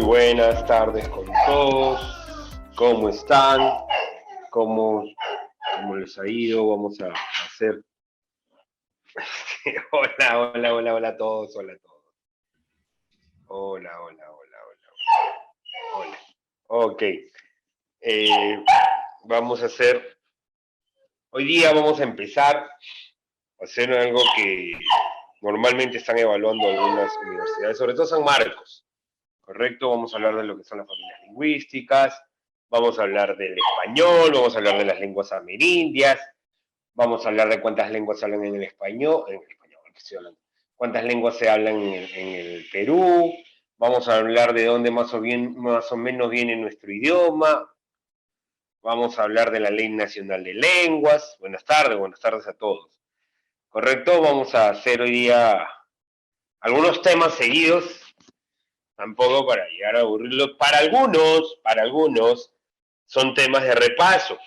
buenas tardes con todos. ¿Cómo están? ¿Cómo, cómo les ha ido? Vamos a hacer... Hola a todos. Hola a todos. Hola. Hola. Ok. Vamos a hacer... Hoy día vamos a empezar a hacer algo que normalmente están evaluando algunas universidades, sobre todo San Marcos. ¿Correcto? Vamos a hablar de lo que son las familias lingüísticas, vamos a hablar del español, vamos a hablar de las lenguas amerindias, vamos a hablar de cuántas lenguas se hablan cuántas lenguas se hablan en el Perú, vamos a hablar de dónde más o menos viene nuestro idioma, vamos a hablar de la Ley Nacional de Lenguas. Buenas tardes a todos. ¿Correcto? Vamos a hacer hoy día algunos temas seguidos, tampoco para llegar a aburrirlos. Para algunos son temas de repaso,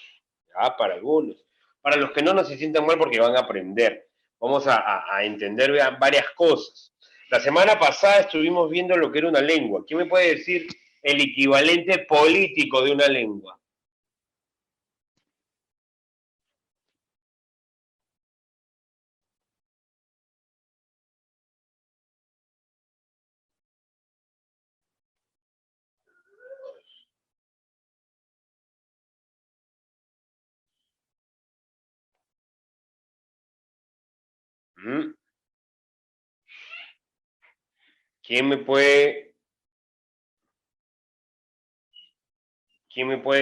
¿ya? Para algunos. Para los que no se sientan mal porque van a aprender. Vamos a entender varias cosas. La semana pasada estuvimos viendo lo que era una lengua. ¿Quién me puede decir el equivalente político de una lengua? ¿Mm? ¿Quién me puede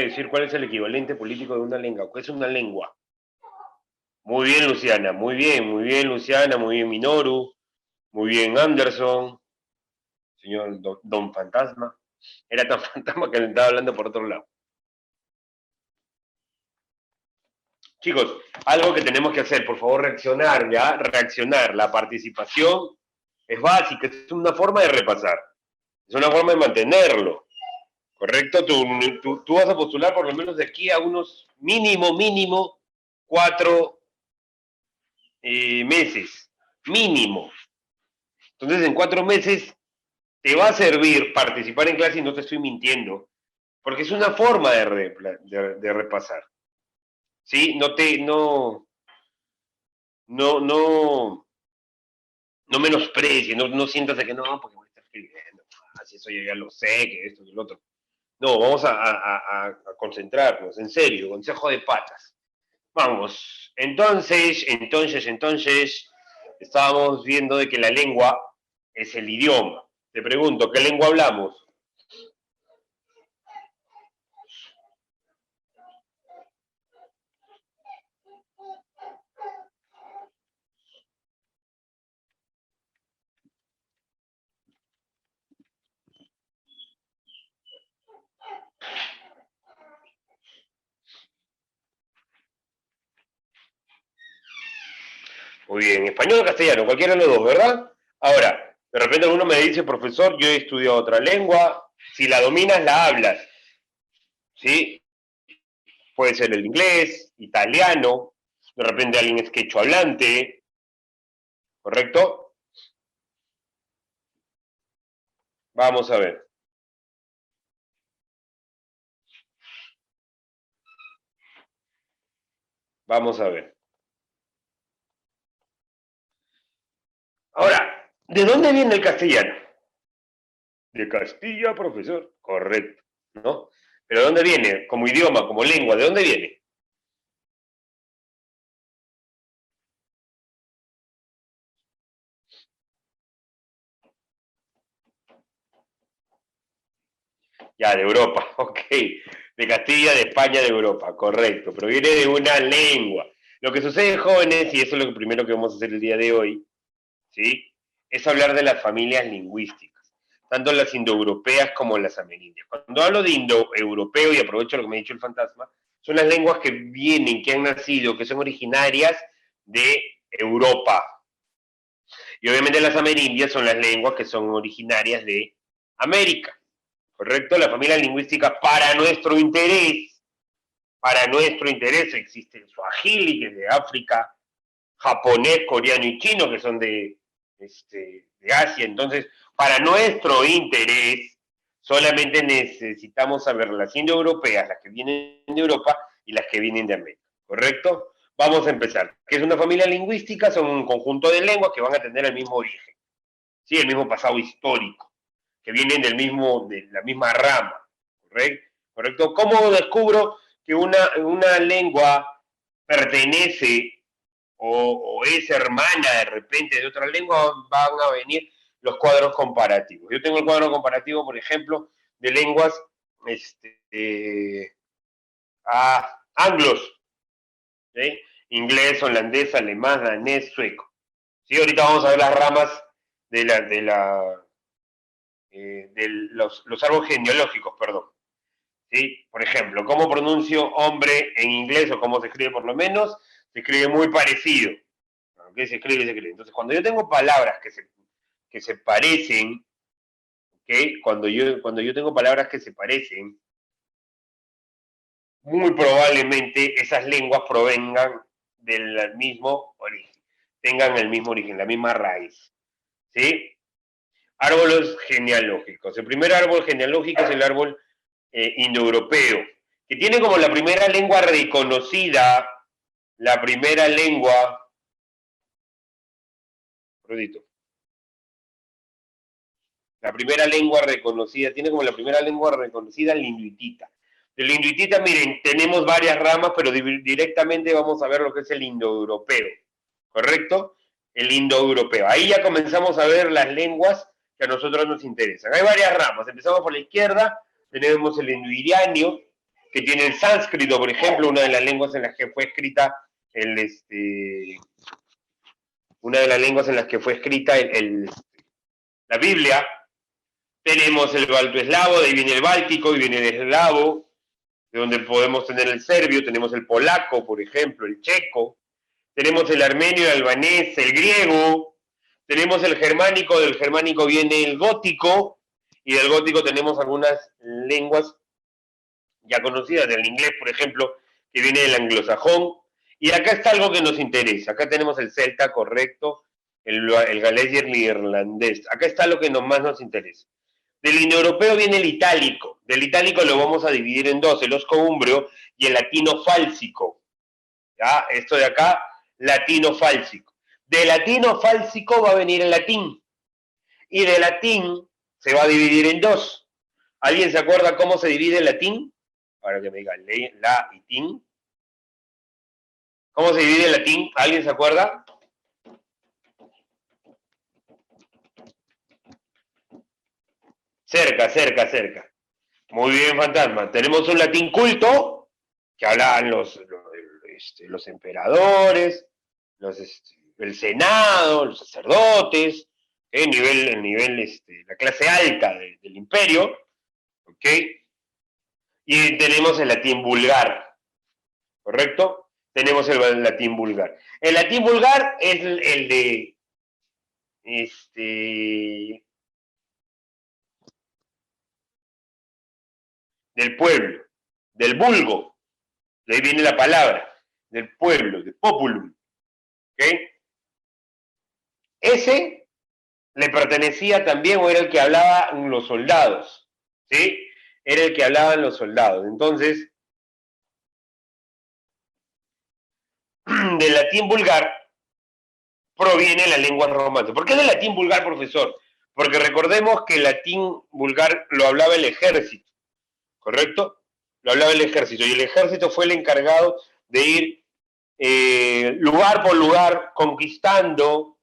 decir cuál es el equivalente político de una lengua? ¿Qué es una lengua? Muy bien, Luciana, muy bien, Luciana, muy bien, Minoru, muy bien, Anderson, señor Don Fantasma. Era tan fantasma que le estaba hablando por otro lado. Chicos, algo que tenemos que hacer, por favor, reaccionar, ¿ya? Reaccionar. La participación es básica, es una forma de repasar, es una forma de mantenerlo, ¿correcto? Tú vas a postular por lo menos de aquí a unos mínimo 4 meses, mínimo. Entonces, en 4 meses te va a servir participar en clase y no te estoy mintiendo, porque es una forma de repasar. ¿Sí? No menosprecies, no sientas de que no, porque voy a estar escribiendo, así eso yo ya lo sé, que esto y lo otro. No, vamos a concentrarnos, en serio, consejo de patas. Vamos, entonces, estábamos viendo de que la lengua es el idioma. Te pregunto, ¿qué lengua hablamos? Muy bien, español o castellano, cualquiera de los dos, ¿verdad? Ahora, de repente uno me dice, profesor, yo he estudiado otra lengua, si la dominas, la hablas, ¿sí? Puede ser el inglés, italiano, de repente alguien es quechua hablante, ¿correcto? Vamos a ver. Vamos a ver. Ahora, ¿de dónde viene el castellano? De Castilla, profesor. Correcto, ¿no? Pero ¿de dónde viene? Como idioma, como lengua, ¿de dónde viene? Ya, de Europa, ok. De Castilla, de España, de Europa, correcto. Pero viene de una lengua. Lo que sucede, jóvenes, y eso es lo primero que vamos a hacer el día de hoy, ¿sí? Es hablar de las familias lingüísticas, tanto las indoeuropeas como las amerindias. Cuando hablo de indoeuropeo, y aprovecho lo que me ha dicho el fantasma, son las lenguas que vienen, que han nacido, que son originarias de Europa. Y obviamente las amerindias son las lenguas que son originarias de América. ¿Correcto? La familia lingüística para nuestro interés existe el suajili, que es de África, japonés, coreano y chino, que son de Asia. Entonces, para nuestro interés, Solamente necesitamos saber las indoeuropeas, las que vienen de Europa y las que vienen de América, ¿correcto? Vamos a empezar. ¿Qué es una familia lingüística? Son un conjunto de lenguas que van a tener el mismo origen, ¿sí? El mismo pasado histórico, que vienen de la misma rama, ¿correcto? ¿Cómo descubro que una lengua pertenece o es hermana de repente de otra lengua? Van a venir los cuadros comparativos. Yo tengo el cuadro comparativo, por ejemplo, de lenguas anglos, ¿sí? Inglés, holandés, alemán, danés, sueco. ¿Sí? Ahorita vamos a ver las ramas de los árboles genealógicos, perdón. ¿Sí? Por ejemplo, ¿cómo pronuncio hombre en inglés o cómo se escribe por lo menos? Se escribe muy parecido. ¿Okay? Se escribe. Entonces, cuando yo tengo palabras que se parecen, ¿okay? Cuando yo tengo palabras que se parecen, muy probablemente esas lenguas provengan del mismo origen, tengan el mismo origen, la misma raíz. ¿Sí? Árboles genealógicos. El primer árbol genealógico es el árbol indoeuropeo, que tiene como la primera lengua reconocida, la primera lengua, la primera lengua reconocida, tiene como la primera lengua reconocida el hinduitita. Del hinduitita, miren, tenemos varias ramas, pero directamente vamos a ver lo que es el indoeuropeo, ¿correcto? El indoeuropeo. Ahí ya comenzamos a ver las lenguas que a nosotros nos interesan. Hay varias ramas. Empezamos por la izquierda, tenemos el indoiriano, que tiene el sánscrito, por ejemplo, una de las lenguas en las que fue escrita una de las lenguas en las que fue escrita la Biblia. Tenemos el balto eslavo, de ahí viene el báltico y viene el eslavo, de donde podemos tener el serbio, tenemos el polaco, por ejemplo, el checo, tenemos el armenio, el albanés, el griego, tenemos el germánico, del germánico viene el gótico, y del gótico tenemos algunas lenguas ya conocidas, del inglés, por ejemplo, que viene del anglosajón, y acá está algo que nos interesa, acá tenemos el celta, correcto, el galés y el irlandés, acá está lo que más nos interesa. Del indoeuropeo viene el itálico. Del itálico lo vamos a dividir en dos, el osco-umbrio y el latino fálsico. ¿Ya? Esto de acá, latino fálsico. De latino fálsico va a venir el latín. Y de latín se va a dividir en dos. ¿Alguien se acuerda cómo se divide el latín? Para que me diga, latín. ¿Cómo se divide el latín? ¿Alguien se acuerda? Cerca. Muy bien, fantasma. Tenemos un latín culto, que hablaban los emperadores, el senado, los sacerdotes, la clase alta del imperio, ¿ok? Y tenemos el latín vulgar, ¿correcto? Tenemos el latín vulgar. El latín vulgar es el de del pueblo, del vulgo, de ahí viene la palabra, del pueblo, del populum, ¿ok? Ese le pertenecía también, o era el que hablaban los soldados, ¿sí? Era el que hablaban los soldados. Entonces, del latín vulgar proviene la lengua romance. ¿Por qué del latín vulgar, profesor? Porque recordemos que el latín vulgar lo hablaba el ejército, ¿correcto? Lo hablaba el ejército, y el ejército fue el encargado de ir lugar por lugar conquistando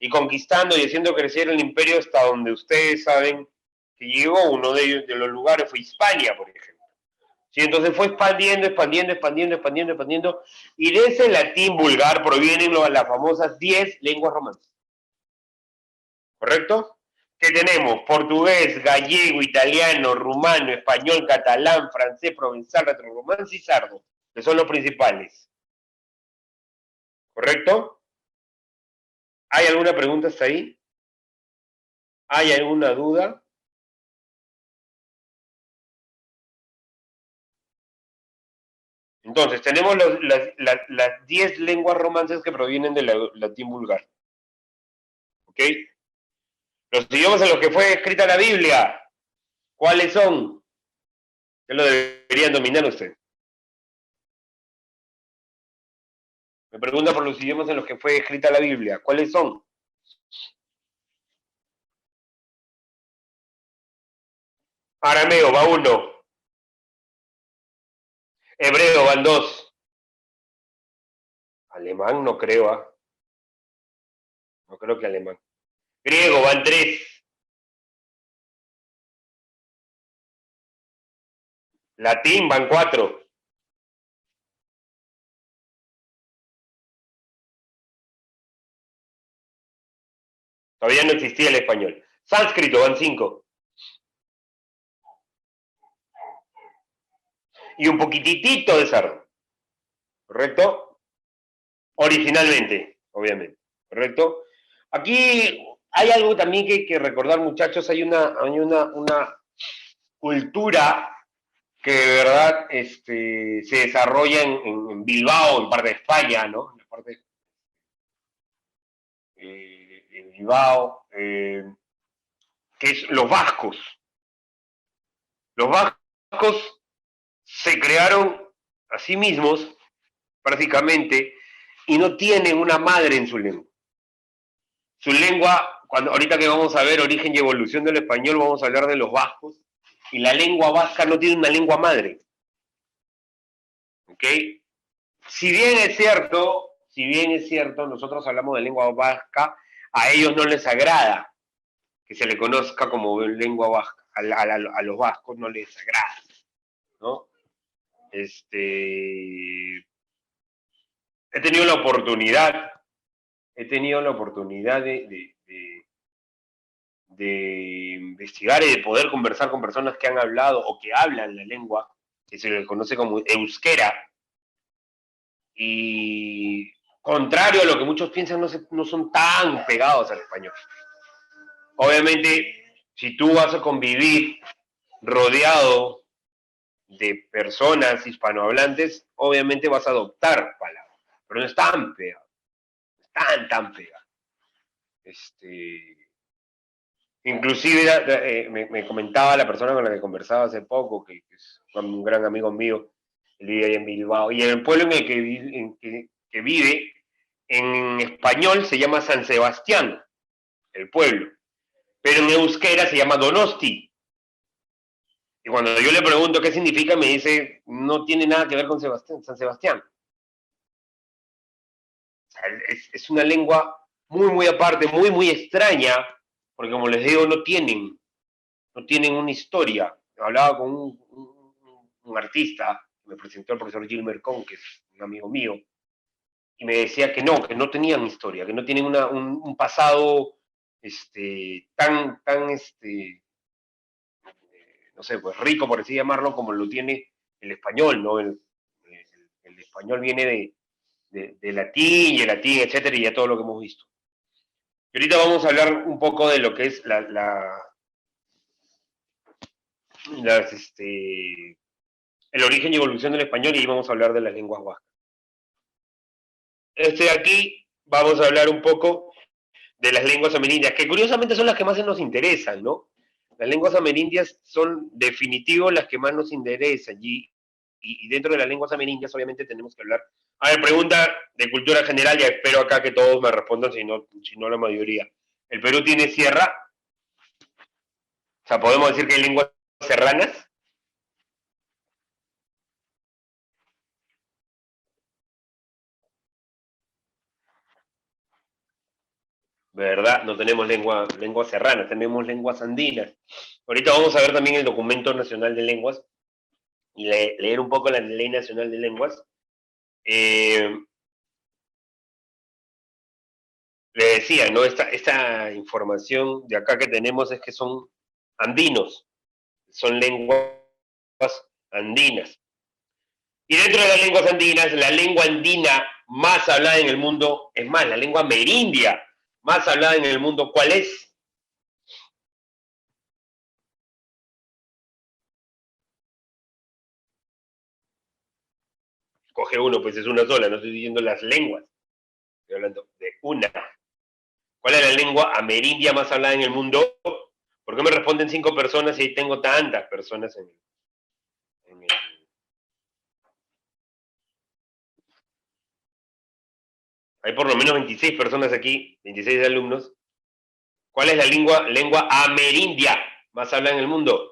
y haciendo crecer el imperio hasta donde ustedes saben que llegó. Uno de ellos, de los lugares, fue Hispania, por ejemplo. ¿Sí? Entonces fue expandiendo, y de ese latín vulgar provienen las famosas 10 lenguas romances. ¿Correcto? Que tenemos portugués, gallego, italiano, rumano, español, catalán, francés, provenzal, retroromance y sardo, que son los principales. ¿Correcto? ¿Hay alguna pregunta hasta ahí? ¿Hay alguna duda? Entonces, tenemos las 10 lenguas romances que provienen del latín vulgar. ¿Ok? Los idiomas en los que fue escrita la Biblia. ¿Cuáles son? ¿Qué lo deberían dominar usted? Me pregunta por los idiomas en los que fue escrita la Biblia. ¿Cuáles son? Arameo va 1. Hebreo van 2. Alemán no creo, ¿ah? No creo que alemán. Griego van 3. Latín van 4. Todavía no existía el español. Sánscrito van 5. Y un poquitito de sardo. ¿Correcto? Originalmente, obviamente. ¿Correcto? Aquí hay algo también que hay que recordar, muchachos. Hay una cultura que de verdad se desarrolla en Bilbao, en parte de España, ¿no? En la parte de Bilbao, que es los vascos. Los vascos se crearon a sí mismos, prácticamente, y no tienen una madre en su lengua. Su lengua, ahorita que vamos a ver origen y evolución del español, vamos a hablar de los vascos, y la lengua vasca no tiene una lengua madre. ¿Ok? Si bien es cierto, nosotros hablamos de lengua vasca, a ellos no les agrada que se le conozca como lengua vasca, a los vascos no les agrada, ¿no? He tenido la oportunidad de investigar y de poder conversar con personas que han hablado o que hablan la lengua que se les conoce como euskera, y contrario a lo que muchos piensan, no son tan pegados al español. Obviamente, si tú vas a convivir rodeado de personas hispanohablantes, obviamente vas a adoptar palabras, pero no es tan pegado, tan pegado. Inclusive me comentaba la persona con la que conversaba hace poco, que es un gran amigo mío, él vive ahí en Bilbao, y en el pueblo en el que vive, en español se llama San Sebastián, el pueblo, pero en euskera se llama Donosti. Y cuando yo le pregunto qué significa, me dice, no tiene nada que ver con San Sebastián. O sea, es una lengua muy aparte, muy extraña, porque como les digo, no tienen una historia. Hablaba con un artista, me presentó el profesor Gilmer Con, que es un amigo mío, y me decía que no tenían historia, que no tienen un pasado tan no sé, pues rico, por así llamarlo, como lo tiene el español, ¿no? El español viene de latín, y el latín, etcétera, y ya todo lo que hemos visto. Y ahorita vamos a hablar un poco de lo que es el origen y evolución del español, y ahí vamos a hablar de las lenguas vascas. De aquí vamos a hablar un poco de las lenguas amerindias, que curiosamente son las que más nos interesan, ¿no? Las lenguas amerindias son definitivos las que más nos interesan, y dentro de las lenguas amerindias obviamente tenemos que hablar. A ver, pregunta de cultura general, ya espero acá que todos me respondan, si no la mayoría. ¿El Perú tiene sierra? O sea, ¿podemos decir que hay lenguas serranas? ¿Verdad? No tenemos lengua serrana, tenemos lenguas andinas. Ahorita vamos a ver también el documento nacional de lenguas y leer un poco la ley nacional de lenguas. Le decía, ¿no? Esta información de acá que tenemos es que son andinos, son lenguas andinas. Y dentro de las lenguas andinas, la lengua andina más hablada en el mundo, es más, la lengua amerindia más hablada en el mundo, ¿cuál es? Coge uno, pues es una sola, no estoy diciendo las lenguas, estoy hablando de una. ¿Cuál es la lengua amerindia más hablada en el mundo? Por no me responden 5 personas y tengo tantas personas en el... Hay por lo menos 26 personas aquí, 26 alumnos. ¿Cuál es la lengua amerindia más hablada en el mundo?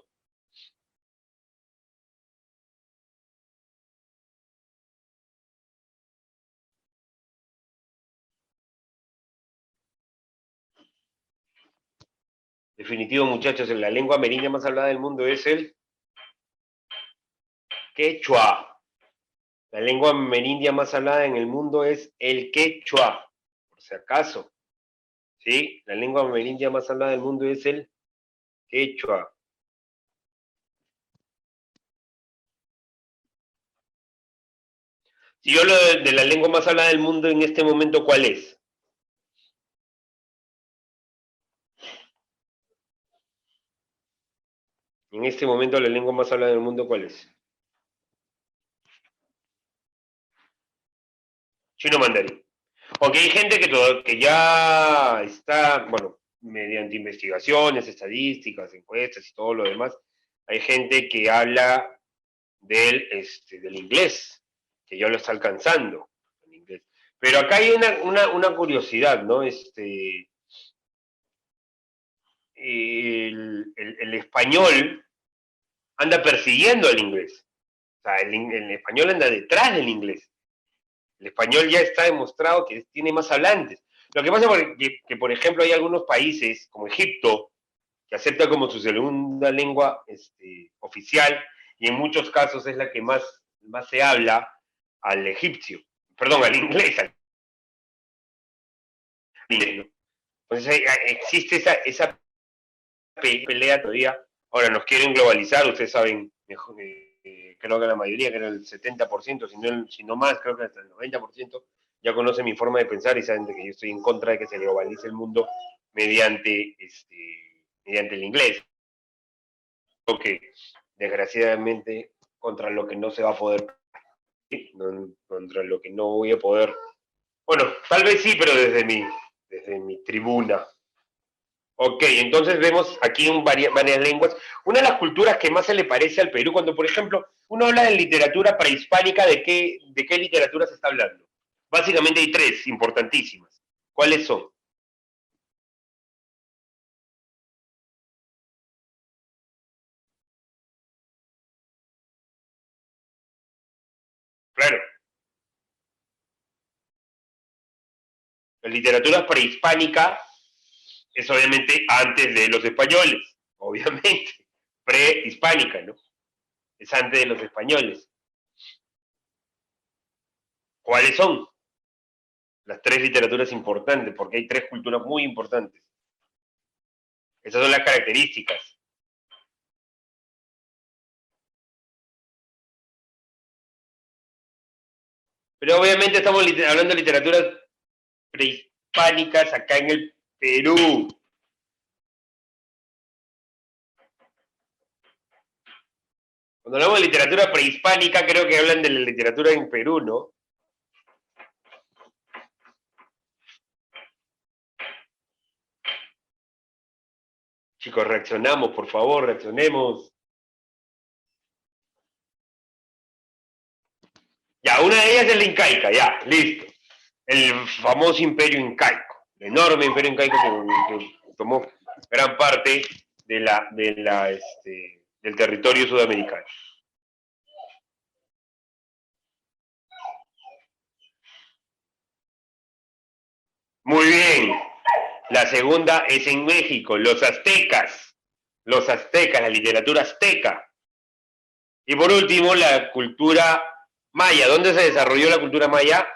Definitivo, muchachos, la lengua amerindia más hablada del mundo es el quechua. La lengua amerindia más hablada en el mundo es el quechua, por si acaso. ¿Sí? La lengua amerindia más hablada del mundo es el quechua. Si yo lo de la lengua más hablada del mundo en este momento, ¿cuál es? En este momento la lengua más hablada del mundo, ¿cuál es? Chino mandarín. Aunque hay gente que ya está, bueno, mediante investigaciones, estadísticas, encuestas y todo lo demás, hay gente que habla del inglés, que ya lo está alcanzando. El inglés. Pero acá hay una curiosidad, ¿no? El español anda persiguiendo al inglés. O sea, el español anda detrás del inglés. El español ya está demostrado que tiene más hablantes. Lo que pasa es que, por ejemplo, hay algunos países, como Egipto, que acepta como su segunda lengua oficial, y en muchos casos es la que más se habla al egipcio, perdón, al inglés. Entonces existe esa pelea todavía. Ahora nos quieren globalizar, ustedes saben mejor, creo que la mayoría, creo el 70%, si no más, creo que hasta el 90%, ya conocen mi forma de pensar y saben de que yo estoy en contra de que se globalice el mundo mediante el inglés. Lo que desgraciadamente contra lo que no se va a poder, contra lo que no voy a poder. Bueno, tal vez sí, pero desde mi tribuna. Ok, entonces vemos aquí varias lenguas. Una de las culturas que más se le parece al Perú, cuando por ejemplo uno habla de literatura prehispánica, ¿de qué literatura se está hablando? Básicamente hay tres importantísimas. ¿Cuáles son? Claro, la literatura prehispánica es obviamente antes de los españoles, obviamente. Prehispánica, ¿no? Es antes de los españoles. ¿Cuáles son? Las tres literaturas importantes, porque hay tres culturas muy importantes. Esas son las características. Pero obviamente estamos hablando de literaturas prehispánicas acá en el Perú. Cuando hablamos de literatura prehispánica, creo que hablan de la literatura en Perú, ¿no? Chicos, reaccionamos, por favor, reaccionemos. Ya, una de ellas es la incaica, ya, listo. El famoso imperio incaico, el enorme imperio incaico que tomó gran parte del territorio sudamericano. Muy bien. La segunda es en México, los aztecas. Los aztecas, la literatura azteca. Y por último, la cultura maya. ¿Dónde se desarrolló la cultura maya?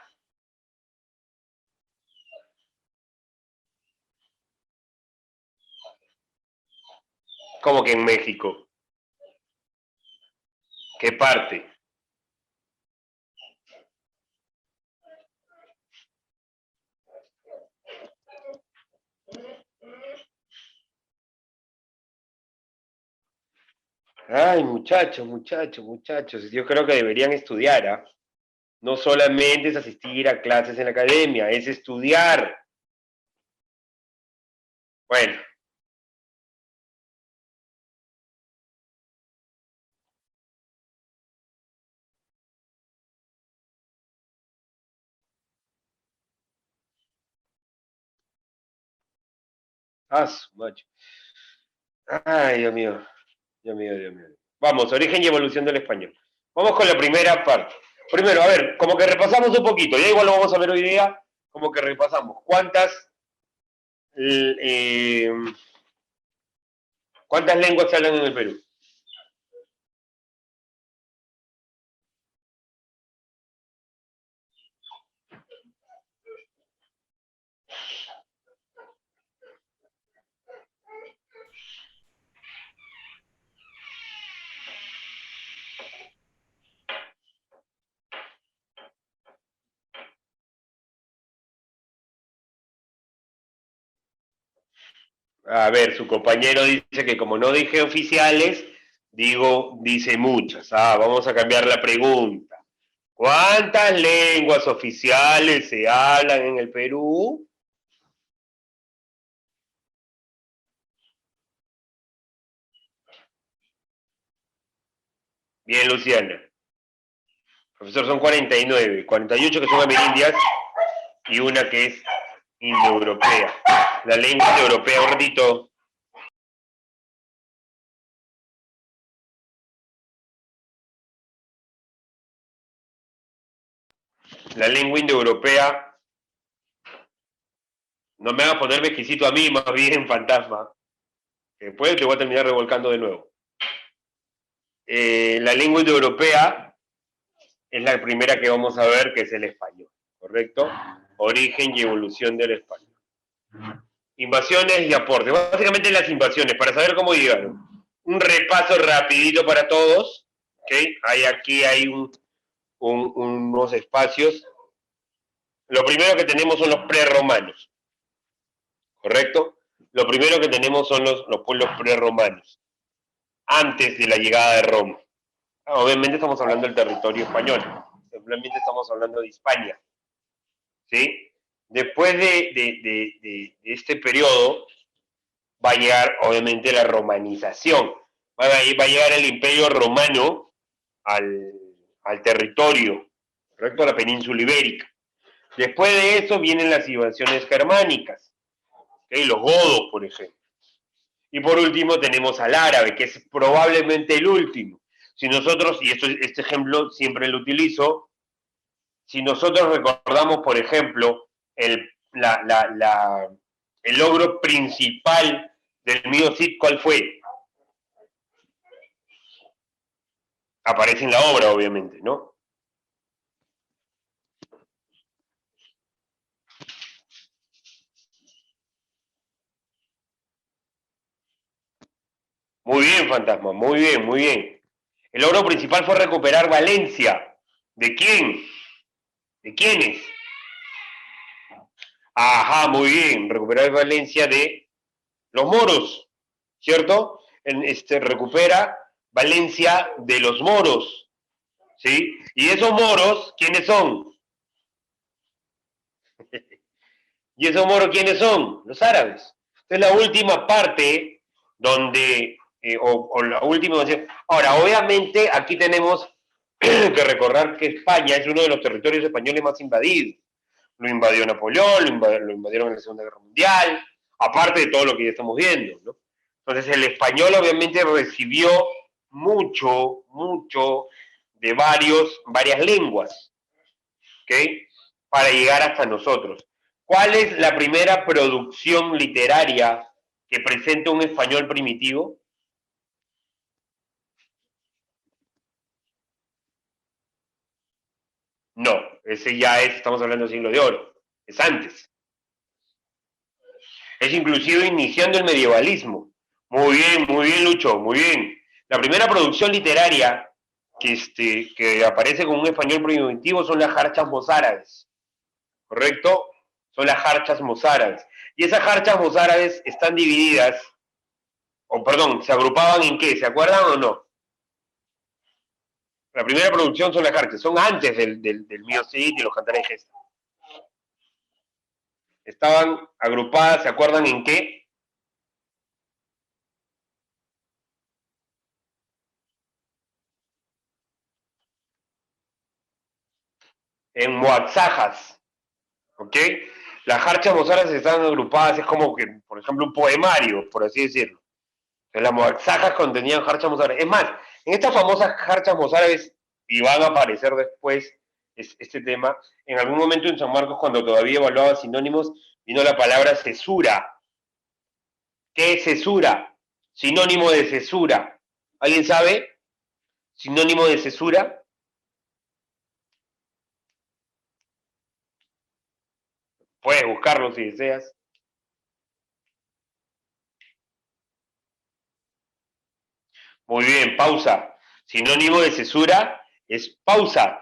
Como que en México. ¿Qué parte? Ay, muchachos, muchachos, muchachos. Yo creo que deberían estudiar, ¿ah? No solamente es asistir a clases en la academia, es estudiar. Bueno, Ah, macho. Ay, Dios mío. Dios mío, Dios mío. Vamos, origen y evolución del español. Vamos con la primera parte. Primero, a ver, como que repasamos un poquito, ya igual lo vamos a ver hoy día, como que repasamos. Eh, ¿Cuántas lenguas se hablan en el Perú? A ver, su compañero dice que como no dije oficiales, dice muchas. Vamos a cambiar la pregunta. ¿Cuántas lenguas oficiales se hablan en el Perú? Bien, Luciana. Profesor, son 49. 48 que son amerindias y una que es indoeuropea. La lengua indoeuropea, un ratito. La lengua indoeuropea, no me hagas ponerme exquisito a mí, más bien fantasma. Después te voy a terminar revolcando de nuevo. La lengua indoeuropea es la primera que vamos a ver, que es el español, ¿correcto? Origen y evolución del español. Invasiones y aportes. Básicamente las invasiones, para saber cómo llegaron. Un repaso rapidito para todos. ¿Okay? Aquí hay unos espacios. Lo primero que tenemos son los prerromanos, ¿correcto? Lo primero que tenemos son los pueblos prerromanos, antes de la llegada de Roma. Obviamente estamos hablando del territorio español, simplemente estamos hablando de Hispania, ¿sí? Después de este periodo va a llegar, obviamente, la romanización. Va a llegar el imperio romano al, al territorio, ¿correcto? A la península ibérica. Después de eso vienen las invasiones germánicas, ¿okay? Los godos, por ejemplo. Y por último tenemos al árabe, que es probablemente el último. Si nosotros, y este ejemplo siempre lo utilizo, si nosotros recordamos, por ejemplo, el, el logro principal del mío Cid, ¿cuál fue? Aparece en la obra, obviamente, ¿no? Muy bien, Fantasma, muy bien, muy bien. El logro principal fue recuperar Valencia. ¿De quién? ¿De quiénes? Ajá, muy bien. Recuperar Valencia de los moros, ¿cierto? Recupera Valencia de los moros, ¿sí? Y esos moros, ¿quiénes son? ¿Y esos moros quiénes son? Los árabes. Esta es la última parte donde, o la última. Ahora, obviamente, aquí tenemos que recordar que España es uno de los territorios españoles más invadidos. Lo invadió Napoleón, lo invadieron en la Segunda Guerra Mundial, aparte de todo lo que ya estamos viendo, ¿no? Entonces, el español obviamente recibió mucho de varias lenguas, ¿ok? Para llegar hasta nosotros. ¿Cuál es la primera producción literaria que presenta un español primitivo? No, ese ya es, estamos hablando del siglo de oro, es antes. Es inclusive iniciando el medievalismo. Muy bien, Lucho, muy bien. La primera producción literaria que aparece con un español primitivo son las jarchas mozárabes, ¿correcto? Son las jarchas mozárabes. Y esas jarchas mozárabes están divididas, o perdón, se agrupaban en qué, ¿se acuerdan o no? La primera producción son las jarchas, son antes del Mío Cid y los cantares de gesta. Estaban agrupadas, ¿se acuerdan en qué? En muatzajas, ¿ok? Las jarchas mozárabes están agrupadas, es como que, por ejemplo, un poemario, por así decirlo. Las mozajas contenían jarchas mozárabes. Es más, en estas famosas jarchas mozárabes, y van a aparecer después este tema, en algún momento en San Marcos, cuando todavía evaluaba sinónimos, vino la palabra cesura. ¿Qué es cesura? Sinónimo de cesura. ¿Alguien sabe? Sinónimo de cesura. Puedes buscarlo si deseas. Muy bien, pausa. Sinónimo de cesura es pausa.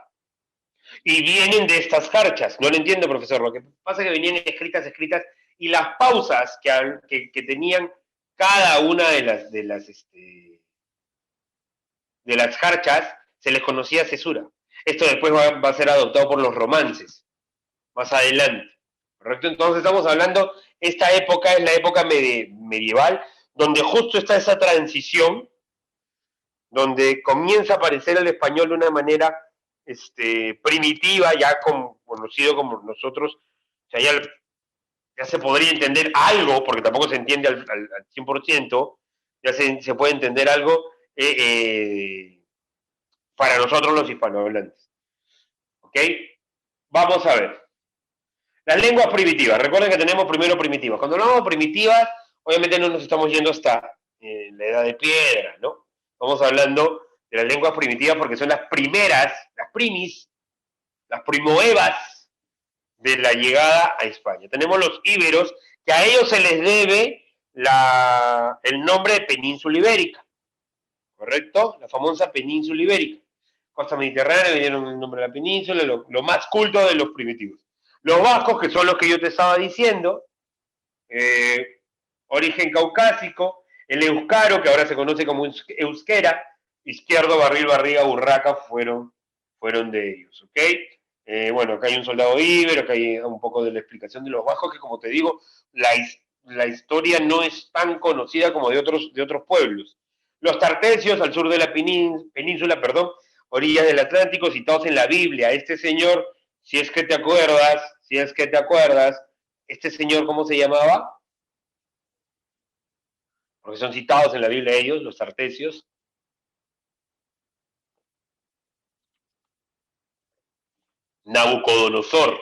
Y vienen de estas jarchas. No lo entiendo, profesor. Lo que pasa es que venían escritas, y las pausas que tenían cada una de las jarchas se les conocía cesura. Esto después va a ser adoptado por los romances, más adelante. ¿Correcto? Entonces estamos hablando, esta época es la época medieval, donde justo está esa transición, donde comienza a aparecer el español de una manera primitiva, ya conocido como nosotros, o sea, ya se podría entender algo, porque tampoco se entiende al 100%, ya se puede entender algo para nosotros los hispanohablantes. ¿Ok? Vamos a ver. Las lenguas primitivas. Recuerden que tenemos primero primitivas. Cuando hablamos de primitivas, obviamente no nos estamos yendo hasta la edad de piedra, ¿no? Estamos hablando de las lenguas primitivas porque son las primeras, las primis, las primoevas de la llegada a España. Tenemos los íberos, que a ellos se les debe el nombre de península ibérica, ¿correcto? La famosa península ibérica. Costa mediterránea vinieron el nombre de la península, lo más culto de los primitivos. Los vascos, que son los que yo te estaba diciendo, origen caucásico, el euskaro, que ahora se conoce como euskera, izquierdo, barril, barriga, urraca, fueron de ellos, ¿ok? Bueno, acá hay un soldado íbero, acá hay un poco de la explicación de los vascos, que como te digo, la historia no es tan conocida como de otros pueblos. Los tartesios, al sur de la península, perdón, orillas del Atlántico, citados en la Biblia. Este señor, si es que te acuerdas, este señor, ¿cómo se llamaba? Porque son citados en la Biblia ellos, los tartesios. Nabucodonosor.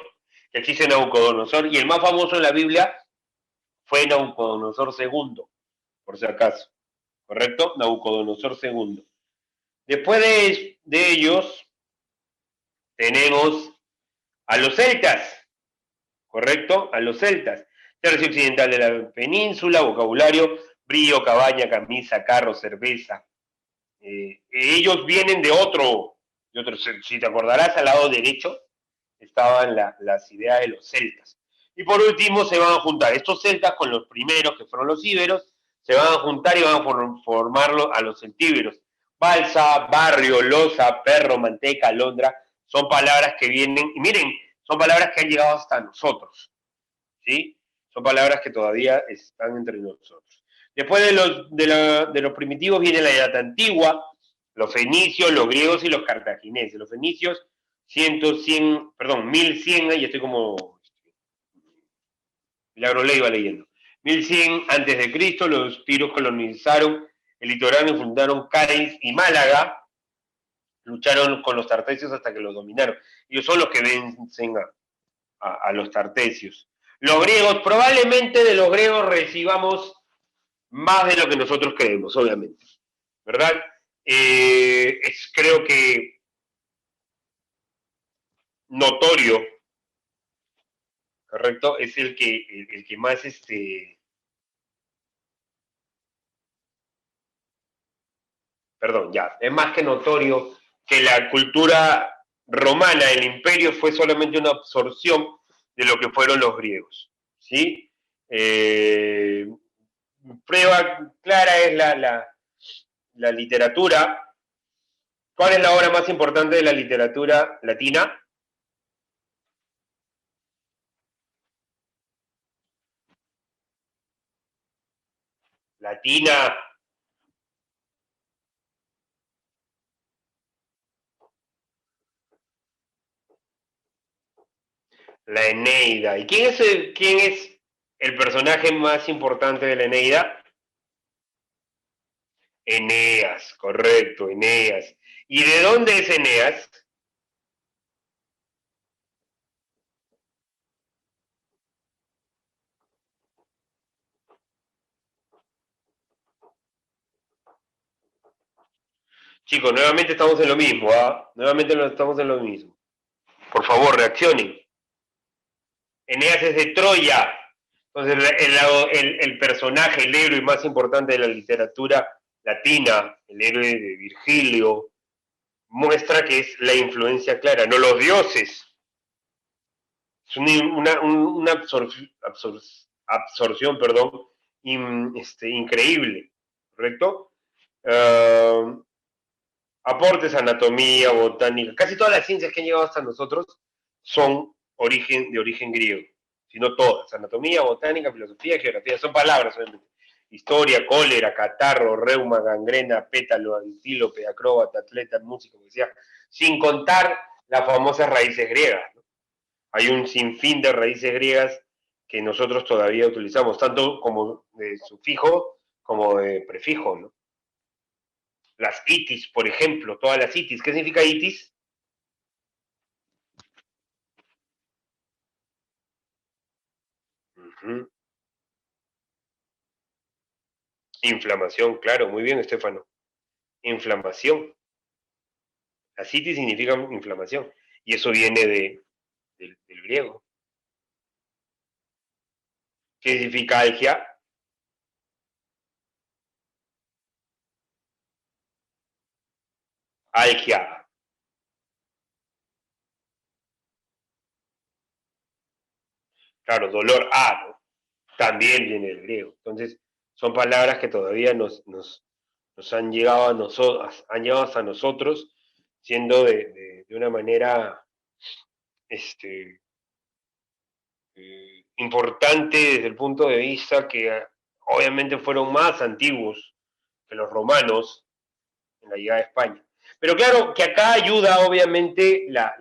Existe Nabucodonosor, y el más famoso en la Biblia fue Nabucodonosor II, por si acaso. ¿Correcto? Nabucodonosor II. Después de ellos, tenemos a los celtas, ¿correcto? A los celtas. Tercio occidental de la península, vocabulario, brío, cabaña, camisa, carro, cerveza. Ellos vienen de otro, si te acordarás, al lado derecho estaban las ideas de los celtas. Y por último se van a juntar estos celtas con los primeros, que fueron los íberos, se van a juntar y van a formarlo a los celtíberos. Balsa, barrio, loza, perro, manteca, alondra, son palabras que vienen, y miren, son palabras que han llegado hasta nosotros, ¿sí? Son palabras que todavía están entre nosotros. Después de los primitivos viene la edad antigua, los fenicios, los griegos y los cartagineses. Los fenicios, 1100, y estoy como Milagro Ley va leyendo. 1100 antes de Cristo, los tiros colonizaron el litoral y fundaron Cádiz y Málaga, lucharon con los tartesios hasta que los dominaron. Ellos son los que vencen a los tartesios. Los griegos, probablemente de los griegos recibamos más de lo que nosotros creemos, obviamente, ¿verdad? Creo que notorio, ¿correcto? Es el que más, perdón, ya, es más que notorio que la cultura romana del imperio fue solamente una absorción de lo que fueron los griegos, ¿sí? Eh, Prueba clara es la literatura. ¿Cuál es la obra más importante de la literatura latina? Latina. La Eneida. ¿Y quién es el personaje más importante de la Eneida? Eneas, correcto, Eneas. ¿Y de dónde es Eneas? Chicos, nuevamente estamos en lo mismo, ¿ah? Nuevamente estamos en lo mismo. Por favor, reaccionen. Eneas es de Troya. Entonces, el personaje, el héroe más importante de la literatura latina, el héroe de Virgilio, muestra que es la influencia clara, no los dioses. Es una absorción, perdón, increíble, ¿correcto? Uh, aportes, anatomía, botánica, casi todas las ciencias que han llegado hasta nosotros son de origen griego, sino todas, anatomía, botánica, filosofía, geografía, son palabras, obviamente. Historia, cólera, catarro, reuma, gangrena, pétalo, antílope, acróbata, atleta, músico, decía, sin contar las famosas raíces griegas, ¿no? Hay un sinfín de raíces griegas que nosotros todavía utilizamos, tanto como de sufijo como de prefijo, ¿no? Las itis, por ejemplo, todas las itis. ¿Qué significa itis? Inflamación, claro, muy bien, Estefano. Inflamación. La itis significa inflamación. Y eso viene del griego. ¿Qué significa algia? Algia. Claro, dolor A, ¿no? También viene del griego. Entonces, son palabras que todavía nos han llegado a nosotros, han llegado hasta nosotros, siendo de una manera este, importante desde el punto de vista que obviamente fueron más antiguos que los romanos en la llegada de España. Pero claro que acá ayuda obviamente la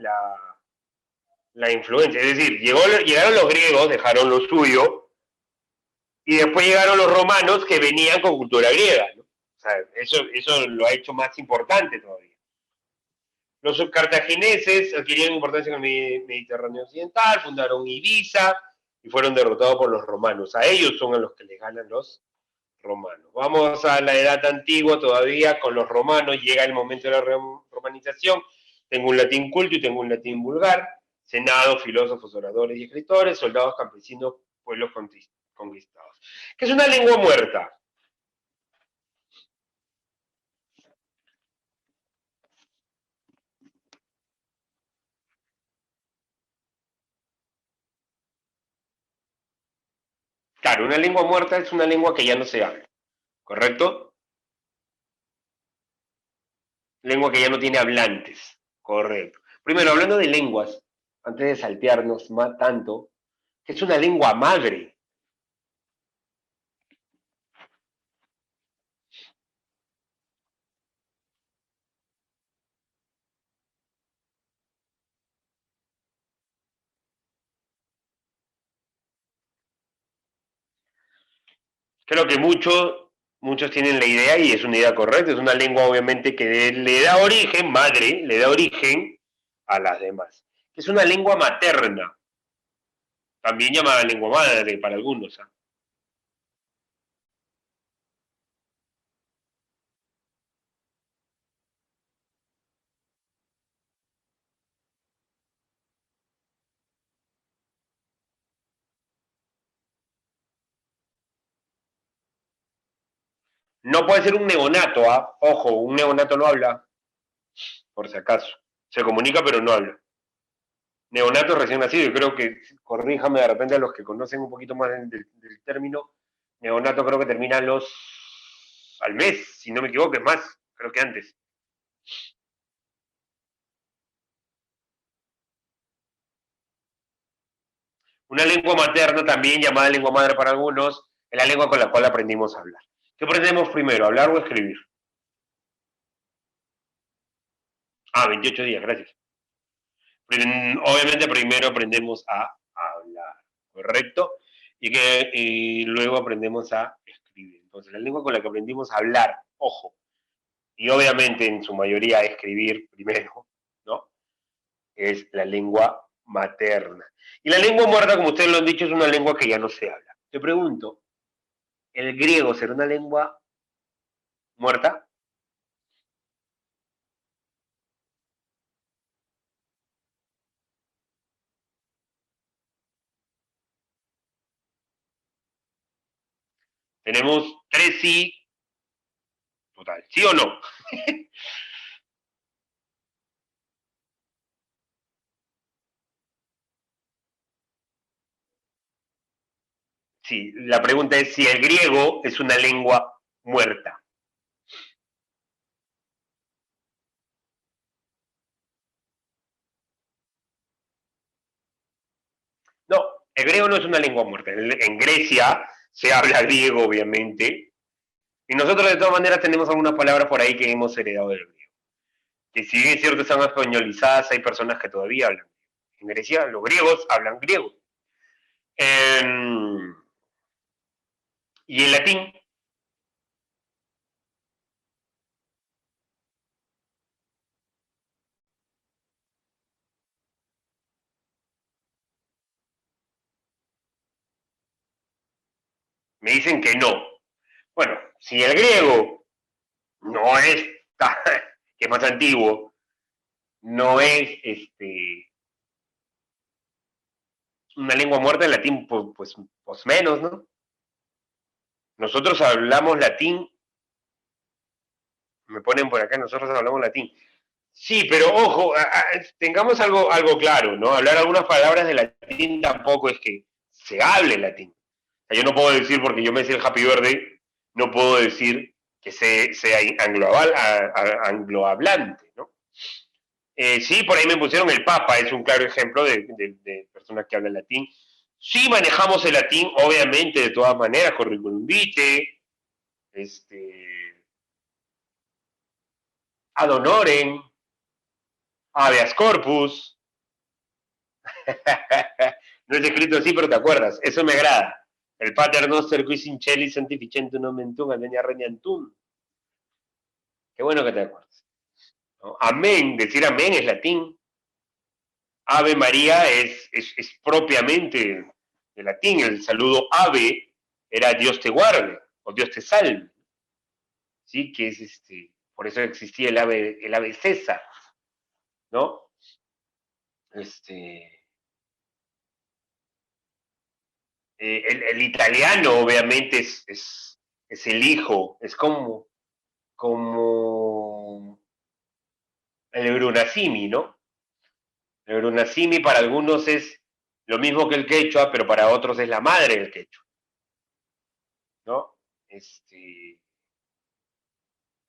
influencia, es decir, llegaron los griegos, dejaron lo suyo, y después llegaron los romanos que venían con cultura griega, ¿no? O sea, eso lo ha hecho más importante todavía. Los cartagineses adquirieron importancia en el Mediterráneo occidental, fundaron Ibiza y fueron derrotados por los romanos. A ellos son a los que les ganan los romanos. Vamos a la edad antigua todavía con los romanos, llega el momento de la romanización. Tengo un latín culto y tengo un latín vulgar. Senado, filósofos, oradores y escritores, soldados, campesinos, pueblos conquistados. ¿Qué es una lengua muerta? Claro, una lengua muerta es una lengua que ya no se habla, ¿correcto? Lengua que ya no tiene hablantes, correcto. Primero, hablando de lenguas, antes de saltearnos más tanto, ¿qué es una lengua madre? Creo que muchos tienen la idea y es una idea correcta, es una lengua obviamente que le da origen, madre, le da origen a las demás. Es una lengua materna, también llamada lengua madre para algunos. ¿Eh? No puede ser un neonato, ¿ah? Ojo, un neonato no habla, por si acaso. Se comunica pero no habla. Neonato recién nacido, y creo que, corríjame de repente a los que conocen un poquito más del término, neonato creo que termina al mes, si no me equivoco, es más, creo que antes. Una lengua materna, también llamada lengua madre para algunos, es la lengua con la cual aprendimos a hablar. ¿Qué aprendemos primero, hablar o escribir? Ah, 28 días, gracias. Obviamente primero aprendemos a hablar, ¿correcto? Y luego aprendemos a escribir. Entonces, la lengua con la que aprendimos a hablar, ojo, y obviamente en su mayoría a escribir primero, ¿no? Es la lengua materna. Y la lengua muerta, como ustedes lo han dicho, es una lengua que ya no se habla. Te pregunto, ¿el griego será una lengua muerta? Tenemos tres sí, total, ¿sí o no? Sí, la pregunta es si el griego es una lengua muerta. No, el griego no es una lengua muerta. En Grecia se habla griego, obviamente, y nosotros de todas maneras tenemos algunas palabras por ahí que hemos heredado del griego. Que si bien es cierto están españolizadas, hay personas que todavía hablan. En Grecia los griegos hablan griego. Eh, y el latín, me dicen que no. Bueno, si el griego no es, que es más antiguo, no es una lengua muerta, el latín pues menos, ¿no? Nosotros hablamos latín, me ponen por acá, nosotros hablamos latín. Sí, pero ojo, tengamos algo claro, ¿no? Hablar algunas palabras de latín tampoco es que se hable latín. O sea, yo no puedo decir, porque yo me sé el Happy Verde, no puedo decir que sea anglohablante, ¿no? Sí, por ahí me pusieron el Papa, es un claro ejemplo de personas que hablan latín. Sí manejamos el latín, obviamente, de todas maneras, curriculum vitae, ad honorem, habeas corpus. No es escrito así, pero te acuerdas, eso me agrada. El pater noster qui sincelli santificentum nomen tuum, advenia regnum tuum. Qué bueno que te acuerdas, ¿no? Amén, decir amén es latín. Ave María es propiamente de latín. El saludo ave era Dios te guarde o Dios te salve. ¿Sí? Que es por eso existía el ave César, ¿no? Este, el italiano obviamente es el hijo, es como el Brunasimi, ¿no? El Brunasimi para algunos es lo mismo que el quechua, pero para otros es la madre del quechua, ¿no?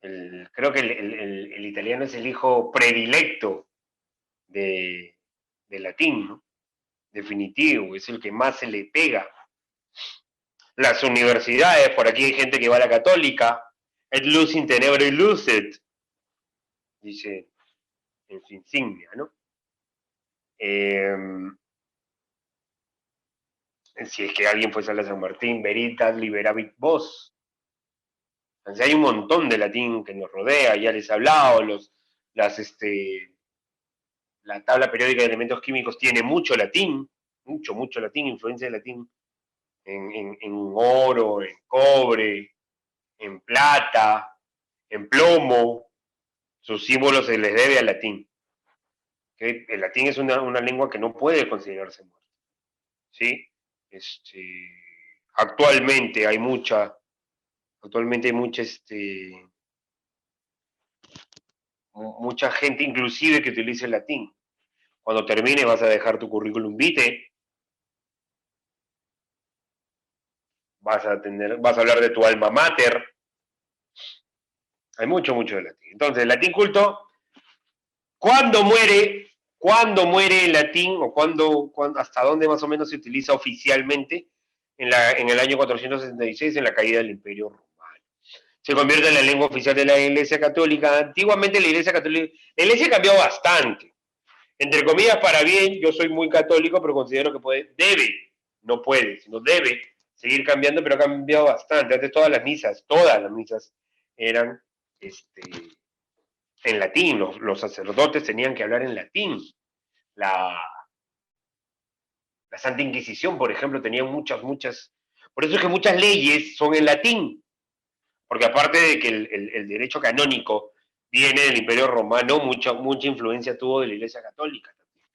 Creo que el italiano es el hijo predilecto de latín, ¿no? Definitivo, es el que más se le pega. Las universidades, por aquí hay gente que va a la católica, et luz in tenebre lucet, dice en su insignia, ¿no? Eh, si es que alguien fuese a la San Martín, veritas liberavit vos. Entonces hay un montón de latín que nos rodea, ya les he hablado, las, la tabla periódica de elementos químicos tiene mucho latín, mucho latín, influencia de latín en oro, en cobre, en plata, en plomo, sus símbolos se les debe al latín. ¿Okay? El latín es una lengua que no puede considerarse muerta. ¿Sí? Actualmente hay mucha, actualmente hay mucha gente inclusive que utiliza el latín. Cuando termine vas a dejar tu currículum vitae, vas a hablar de tu alma mater. Hay mucho de latín. Entonces, el latín culto, ¿cuándo muere? ¿Cuándo muere el latín o hasta dónde más o menos se utiliza oficialmente? En el año 466, en la caída del Imperio Romano. Se convierte en la lengua oficial de la Iglesia Católica. Antiguamente la Iglesia Católica, la Iglesia cambió bastante. entre comillas, para bien, yo soy muy católico, pero considero que no puede, sino debe seguir cambiando, pero ha cambiado bastante. Antes todas las misas eran en latín, los sacerdotes tenían que hablar en latín. La, la Santa Inquisición, por ejemplo, tenía muchas. Por eso es que muchas leyes son en latín, porque aparte de que el derecho canónico viene del Imperio Romano, mucha influencia tuvo de la Iglesia Católica también.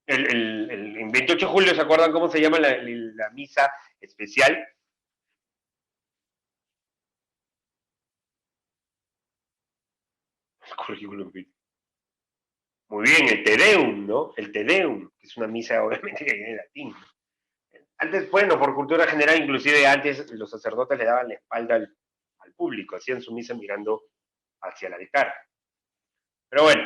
El 28 de julio, ¿se acuerdan cómo se llama la misa especial? El currículum. Muy bien, el Te Deum, ¿no? El Te Deum, que es una misa obviamente que viene en latín. Antes, bueno, por cultura general, inclusive antes los sacerdotes le daban la espalda al público, hacían su misa mirando hacia el altar. Pero bueno,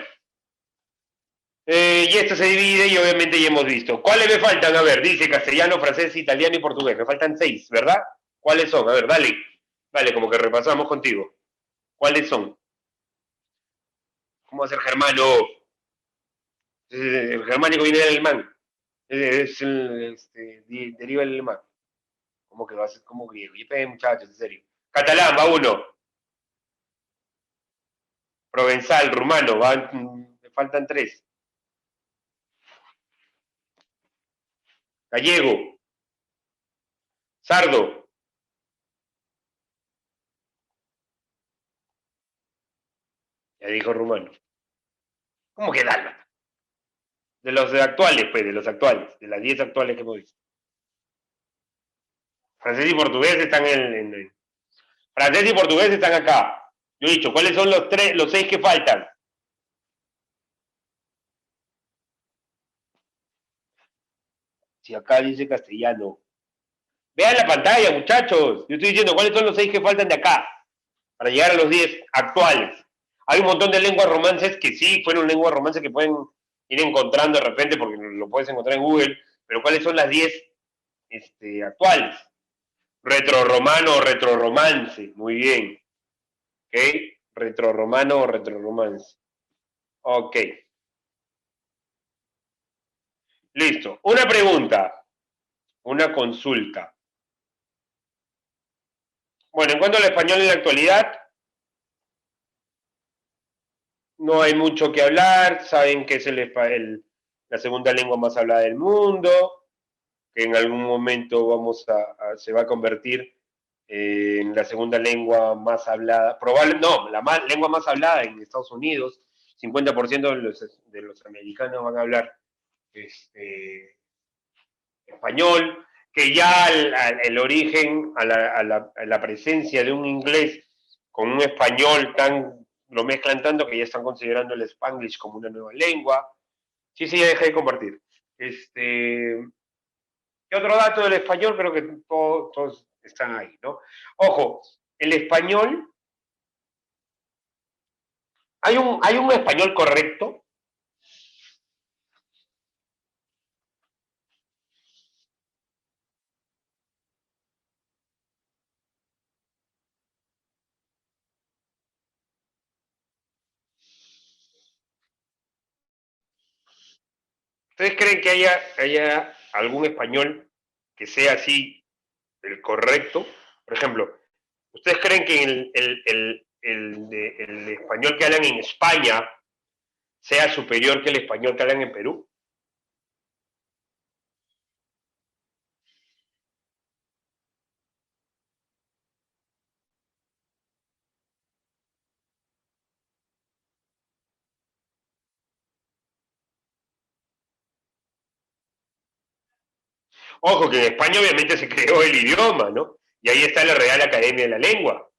y esto se divide y obviamente ya hemos visto. ¿Cuáles me faltan? A ver, dice castellano, francés, italiano y portugués. Me faltan 6, ¿verdad? ¿Cuáles son? A ver, dale. Dale, como que repasamos contigo. ¿Cuáles son? ¿Cómo va a ser germano? El germánico viene del alemán. Deriva del alemán. ¿Cómo que va a ser como griego? Y muchachos, en serio. Catalán, va uno. Provenzal, rumano, me faltan 3. Gallego, sardo, ya dijo rumano. ¿Cómo que dálmata? De los actuales, pues, de los actuales, de las 10 actuales que hemos visto. Francés y portugués están francés y portugués están acá. Yo he dicho, ¿cuáles son los 6 que faltan? Si acá dice castellano. Vean la pantalla, muchachos. Yo estoy diciendo, ¿cuáles son los 6 que faltan de acá? Para llegar a los 10 actuales. Hay un montón de lenguas romances que sí fueron lenguas romances que pueden ir encontrando de repente porque lo puedes encontrar en Google, pero ¿cuáles son las 10 actuales? Retroromano o retroromance, muy bien. ¿Ok? Retroromano o retroromance. Ok. Listo. Una pregunta, una consulta. Bueno, en cuanto al español en la actualidad, no hay mucho que hablar. Saben que es la segunda lengua más hablada del mundo, que en algún momento se va a convertir en la segunda lengua más hablada, no, lengua más hablada en Estados Unidos. 50% de los americanos van a hablar español, que ya el origen, a la presencia de un inglés con un español lo mezclan tanto que ya están considerando el Spanglish como una nueva lengua. Sí, ya dejé de compartir. ¿Qué otro dato del español? Creo que todos están ahí, ¿no? Ojo, el español, hay un español correcto. ¿Ustedes creen que haya algún español que sea así, el correcto? Por ejemplo, ¿ustedes creen que el español que hablan en España sea superior que el español que hablan en Perú? Ojo, que en España obviamente se creó el idioma, ¿no? Y ahí está la Real Academia de la Lengua.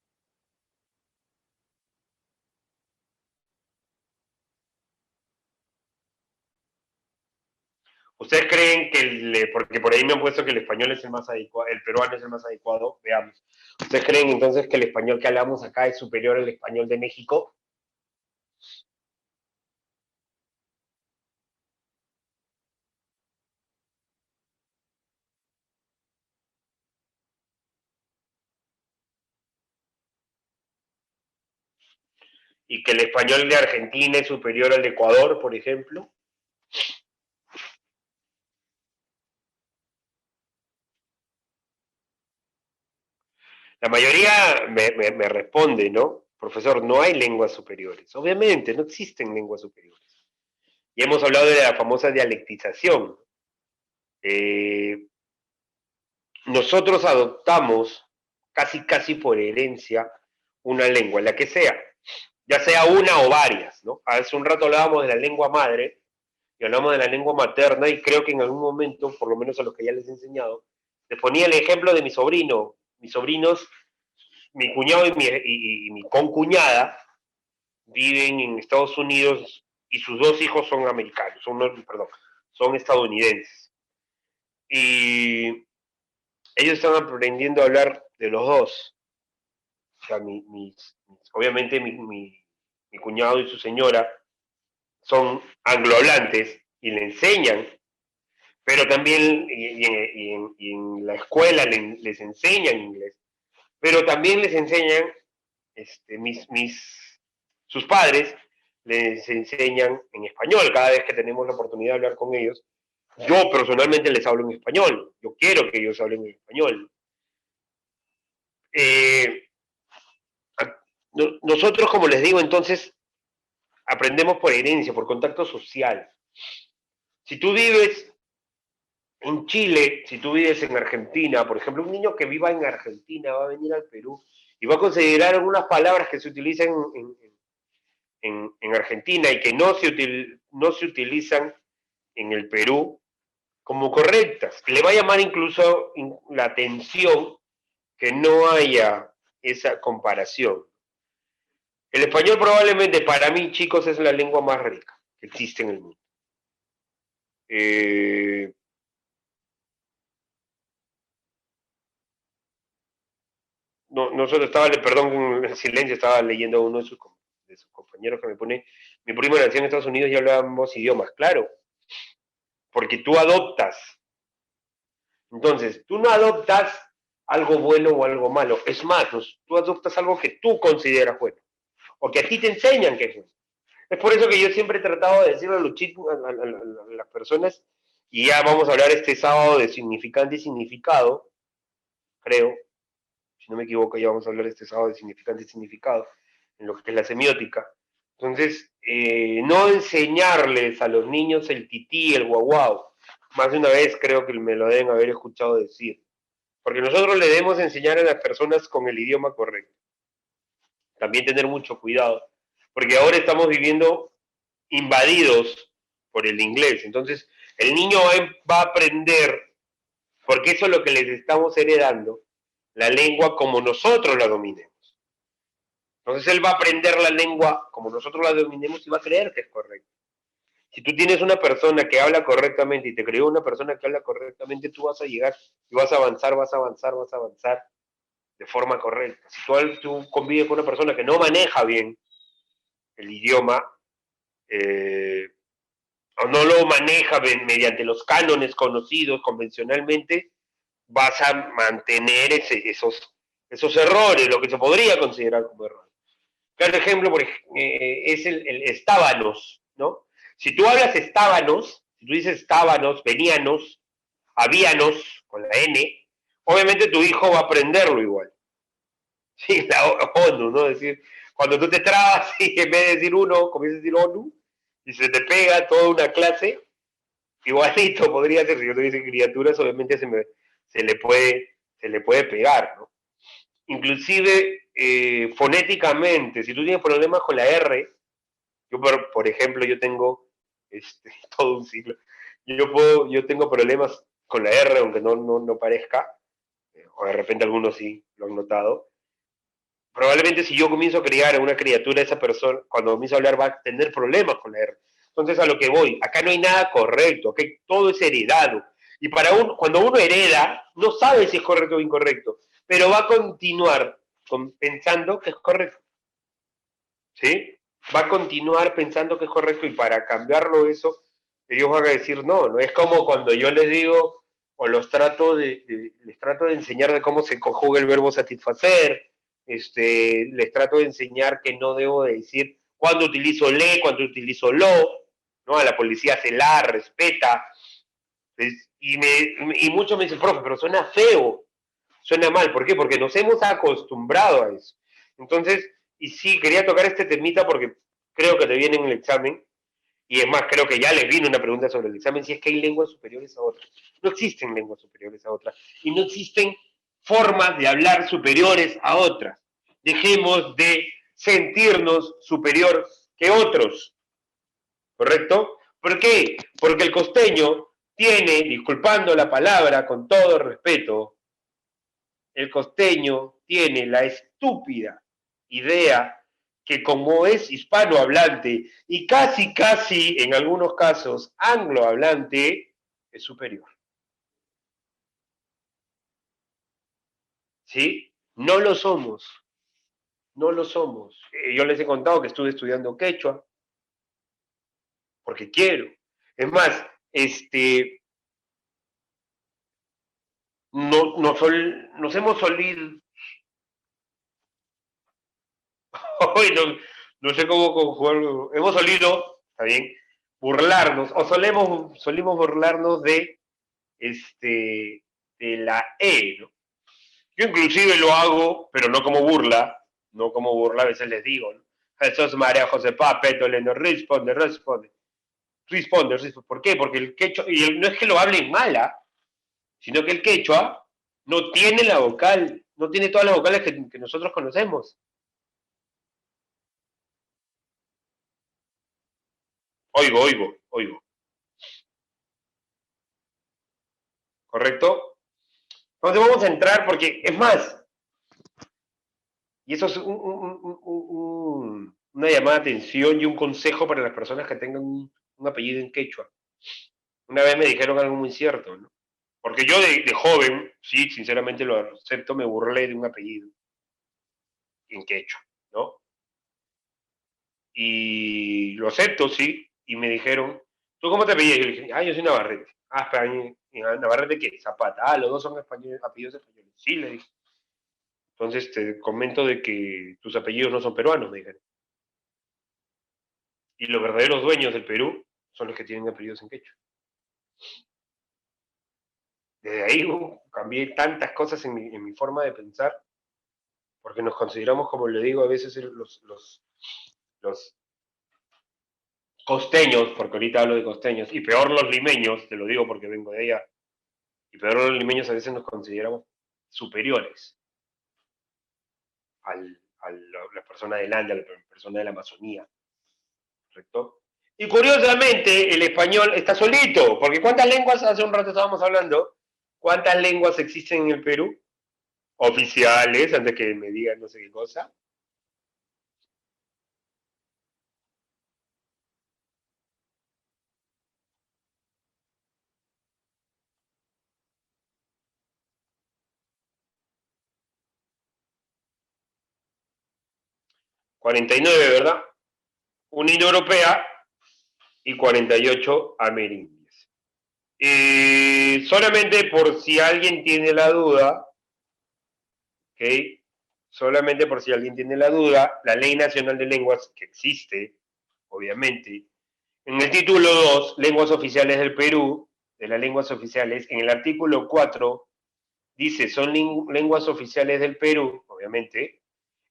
¿Ustedes creen que, porque por ahí me han puesto que el español es el más adecuado, el peruano es el más adecuado? Veamos. ¿Ustedes creen entonces que el español que hablamos acá es superior al español de México? y que el español de Argentina es superior al de Ecuador, por ejemplo. La mayoría me responde, ¿no? Profesor, no hay lenguas superiores. Obviamente, no existen lenguas superiores. Y hemos hablado de la famosa dialectización. Eh, Nosotros adoptamos casi por herencia una lengua, la que sea, ya sea una o varias, ¿no? Hace un rato hablábamos de la lengua madre y hablamos de la lengua materna y creo que en algún momento, por lo menos a los que ya les he enseñado, les ponía el ejemplo de mi sobrino. Mis sobrinos, mi cuñado y mi concuñada viven en Estados Unidos y sus dos hijos son americanos, perdón, son estadounidenses. Y ellos están aprendiendo a hablar de los dos. O sea, obviamente mi cuñado y su señora son anglohablantes y le enseñan, pero también y en la escuela les enseñan inglés, pero también les enseñan, sus padres les enseñan en español cada vez que tenemos la oportunidad de hablar con ellos. Yo personalmente les hablo en español, yo quiero que ellos hablen en español. Eh, Nosotros, como les digo, entonces aprendemos por herencia, por contacto social. Si tú vives en Chile, si tú vives en Argentina, por ejemplo, un niño que viva en Argentina va a venir al Perú y va a considerar algunas palabras que se utilizan en Argentina y que no se utilizan en el Perú como correctas. Le va a llamar incluso la atención que no haya esa comparación. El español probablemente para mí, chicos, es la lengua más rica que existe en el mundo. Eh, no, nosotros estaba, perdón, en silencio, estaba leyendo a uno de sus compañeros que me pone, mi primo nació en Estados Unidos y hablábamos idiomas, claro, porque tú adoptas. Entonces, tú no adoptas algo bueno o algo malo, es más, tú adoptas algo que tú consideras bueno, o que a ti te enseñan que es bueno. Es por eso que yo siempre he tratado de decirle a los chicos, a las personas, y ya vamos a hablar este sábado de significante y significado, creo, si no me equivoco, ya vamos a hablar este sábado de significante y significado, en lo que es la semiótica. Entonces, no enseñarles a los niños el tití, el guaguau. Más de una vez creo que me lo deben haber escuchado decir. Porque nosotros le debemos enseñar a las personas con el idioma correcto. También tener mucho cuidado. Porque ahora estamos viviendo invadidos por el inglés. Entonces, el niño va a aprender, porque eso es lo que les estamos heredando, la lengua como nosotros la dominemos. Entonces él va a aprender la lengua como nosotros la dominemos y va a creer que es correcto. Si tú tienes una persona que habla correctamente y te creó una persona que habla correctamente, tú vas a llegar y vas a avanzar, vas a avanzar, vas a avanzar de forma correcta. Si tú convives con una persona que no maneja bien el idioma, o no lo maneja mediante los cánones conocidos convencionalmente, vas a mantener esos errores, lo que se podría considerar como errores. Claro ejemplo es el estábanos, ¿no? Si tú hablas estábanos, si tú dices estábanos, veníanos, habíanos, con la N, obviamente tu hijo va a aprenderlo igual. Sí, la ONU, ¿no? Es decir, cuando tú te trabas y en vez de decir uno, comienzas a decir ONU, y se te pega toda una clase, igualito podría ser, si yo tuviese criaturas, obviamente se le puede pegar, ¿no? Inclusive fonéticamente, si tú tienes problemas con la R, yo por ejemplo, yo tengo todo un ciclo, yo tengo problemas con la R, aunque no parezca, o de repente algunos sí lo han notado. Probablemente si yo comienzo a criar a una criatura, esa persona, cuando comienzo a hablar, va a tener problemas con la R. Entonces, a lo que voy, acá no hay nada correcto, acá todo es heredado. Y cuando uno hereda, no sabe si es correcto o incorrecto, pero va a continuar pensando que es correcto. ¿Sí? Va a continuar pensando que es correcto y para cambiarlo eso, ellos van a decir no, no es como cuando yo les digo o les trato de enseñar de cómo se conjuga el verbo satisfacer, les trato de enseñar que no debo de decir cuándo utilizo le, cuándo utilizo lo, ¿no? A la policía se la respeta. Y muchos me dicen, profe, pero suena feo, suena mal. ¿Por qué? Porque nos hemos acostumbrado a eso. Entonces, y sí, quería tocar este temita porque creo que te viene en el examen, y es más, creo que ya les vino una pregunta sobre el examen, si es que hay lenguas superiores a otras. No existen lenguas superiores a otras, y no existen formas de hablar superiores a otras. Dejemos de sentirnos superior que otros, ¿correcto? ¿Por qué? Porque el costeño tiene, disculpando la palabra con todo respeto, el costeño tiene la estúpida idea que como es hispanohablante y casi en algunos casos anglohablante, es superior. ¿Sí? No lo somos, no lo somos. Yo les he contado que estuve estudiando quechua porque quiero. Es más, nos hemos solido, hoy no sé cómo conjugarlo, hemos solido, está bien, burlarnos, o solimos burlarnos de la E, ¿no? Yo inclusive lo hago, pero no como burla, no como burla, a veces les digo, ¿no? Jesús María José Papeto, no responde. ¿Por qué? Porque el quechua, no es que lo hablen mala, sino que el quechua no tiene la vocal, no tiene todas las vocales que nosotros conocemos. Oigo. ¿Correcto? Entonces vamos a entrar porque, es más, y eso es una llamada de atención y un consejo para las personas que tengan un apellido en quechua. Una vez me dijeron algo muy cierto, ¿no? Porque yo de joven, sí, sinceramente lo acepto, me burlé de un apellido en quechua, ¿no? Y lo acepto, sí, y me dijeron, ¿tú cómo te apellidas? Yo le dije, yo soy Navarrete. Espera, ¿Navarrete qué? Zapata. Los dos son apellidos españoles. Sí, le dije. Entonces te comento de que tus apellidos no son peruanos, me dijeron. Y los verdaderos dueños del Perú son los que tienen apellidos en quechua. Desde ahí cambié tantas cosas en mi forma de pensar, porque nos consideramos, como le digo a veces, los costeños, porque ahorita hablo de costeños, y peor los limeños, te lo digo porque vengo de allá, y peor los limeños a veces nos consideramos superiores a la persona del Ande, a la persona de la Amazonía, ¿correcto? Y curiosamente, el español está solito, porque ¿cuántas lenguas, hace un rato estábamos hablando, cuántas lenguas existen en el Perú? Oficiales, antes que me digan no sé qué cosa. 49, ¿verdad? Unión Europea y 48 amerindias. Solamente por si alguien tiene la duda, ¿ok? Solamente por si alguien tiene la duda, la Ley Nacional de Lenguas, que existe, obviamente, en el título 2, Lenguas Oficiales del Perú, de las lenguas oficiales, en el artículo 4, dice, son lenguas oficiales del Perú, obviamente,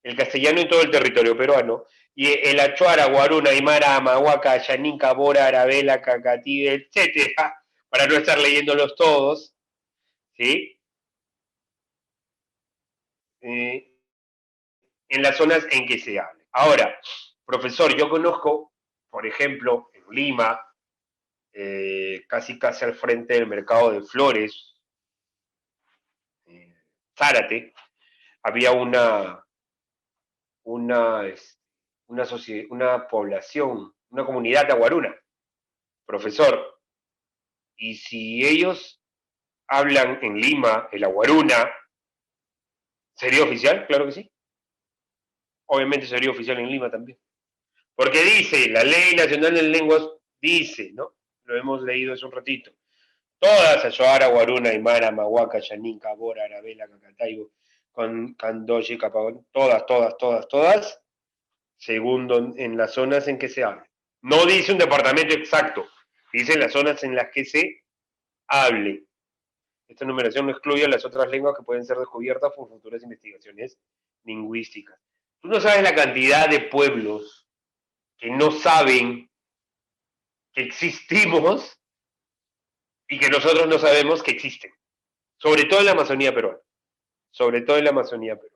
el castellano en todo el territorio peruano, y el achuara, guaruna, aymara, amahuaca, yaninca, bora, arabela, cacatí, etcétera, para no estar leyéndolos todos, ¿sí? Eh, en las zonas en que se hable. Ahora, profesor, yo conozco, por ejemplo, en Lima, casi al frente del mercado de flores, eh, Zárate, había una, una, una población, una comunidad aguaruna, profesor, y si ellos hablan en Lima el aguaruna, ¿sería oficial? Claro que sí. Obviamente sería oficial en Lima también. Porque dice, la Ley Nacional de Lenguas dice, ¿no? Lo hemos leído hace un ratito. Todas, Ayoara, Guaruna, Aymara, Mahuaca, Yaninca, Bora, Arabela, Cacataibo, Kandoshi, Kapabon, todas, según en las zonas en que se hable. No dice un departamento exacto, dice las zonas en las que se hable. Esta numeración no excluye las otras lenguas que pueden ser descubiertas por futuras investigaciones lingüísticas. Tú no sabes la cantidad de pueblos que no saben que existimos y que nosotros no sabemos que existen. Sobre todo en la Amazonía peruana. Sobre todo en la Amazonía peruana.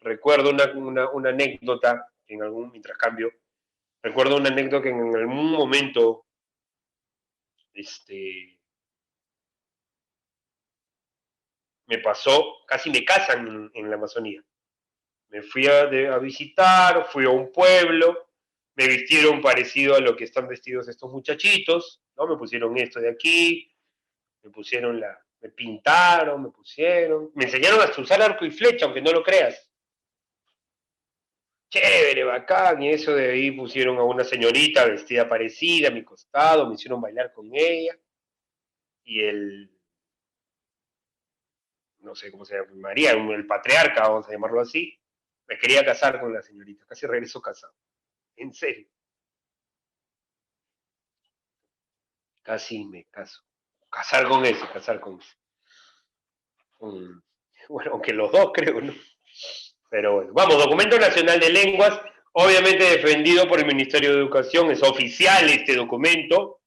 Recuerdo una anécdota, mientras cambio, recuerdo una anécdota que en algún momento, me pasó, casi me casan en la Amazonía. Me fui a visitar, fui a un pueblo, me vistieron parecido a lo que están vestidos estos muchachitos, ¿no? Me pusieron esto de aquí, me pintaron, me enseñaron hasta usar arco y flecha, aunque no lo creas. Chévere, bacán, y eso de ahí pusieron a una señorita vestida parecida a mi costado, me hicieron bailar con ella, y no sé cómo se llama, María, el patriarca, vamos a llamarlo así, me quería casar con la señorita, casi regreso casado, en serio, casi me caso. Casar con eso. Bueno, aunque los dos creo, ¿no? Pero bueno, vamos, Documento Nacional de Lenguas, obviamente defendido por el Ministerio de Educación, es oficial este documento.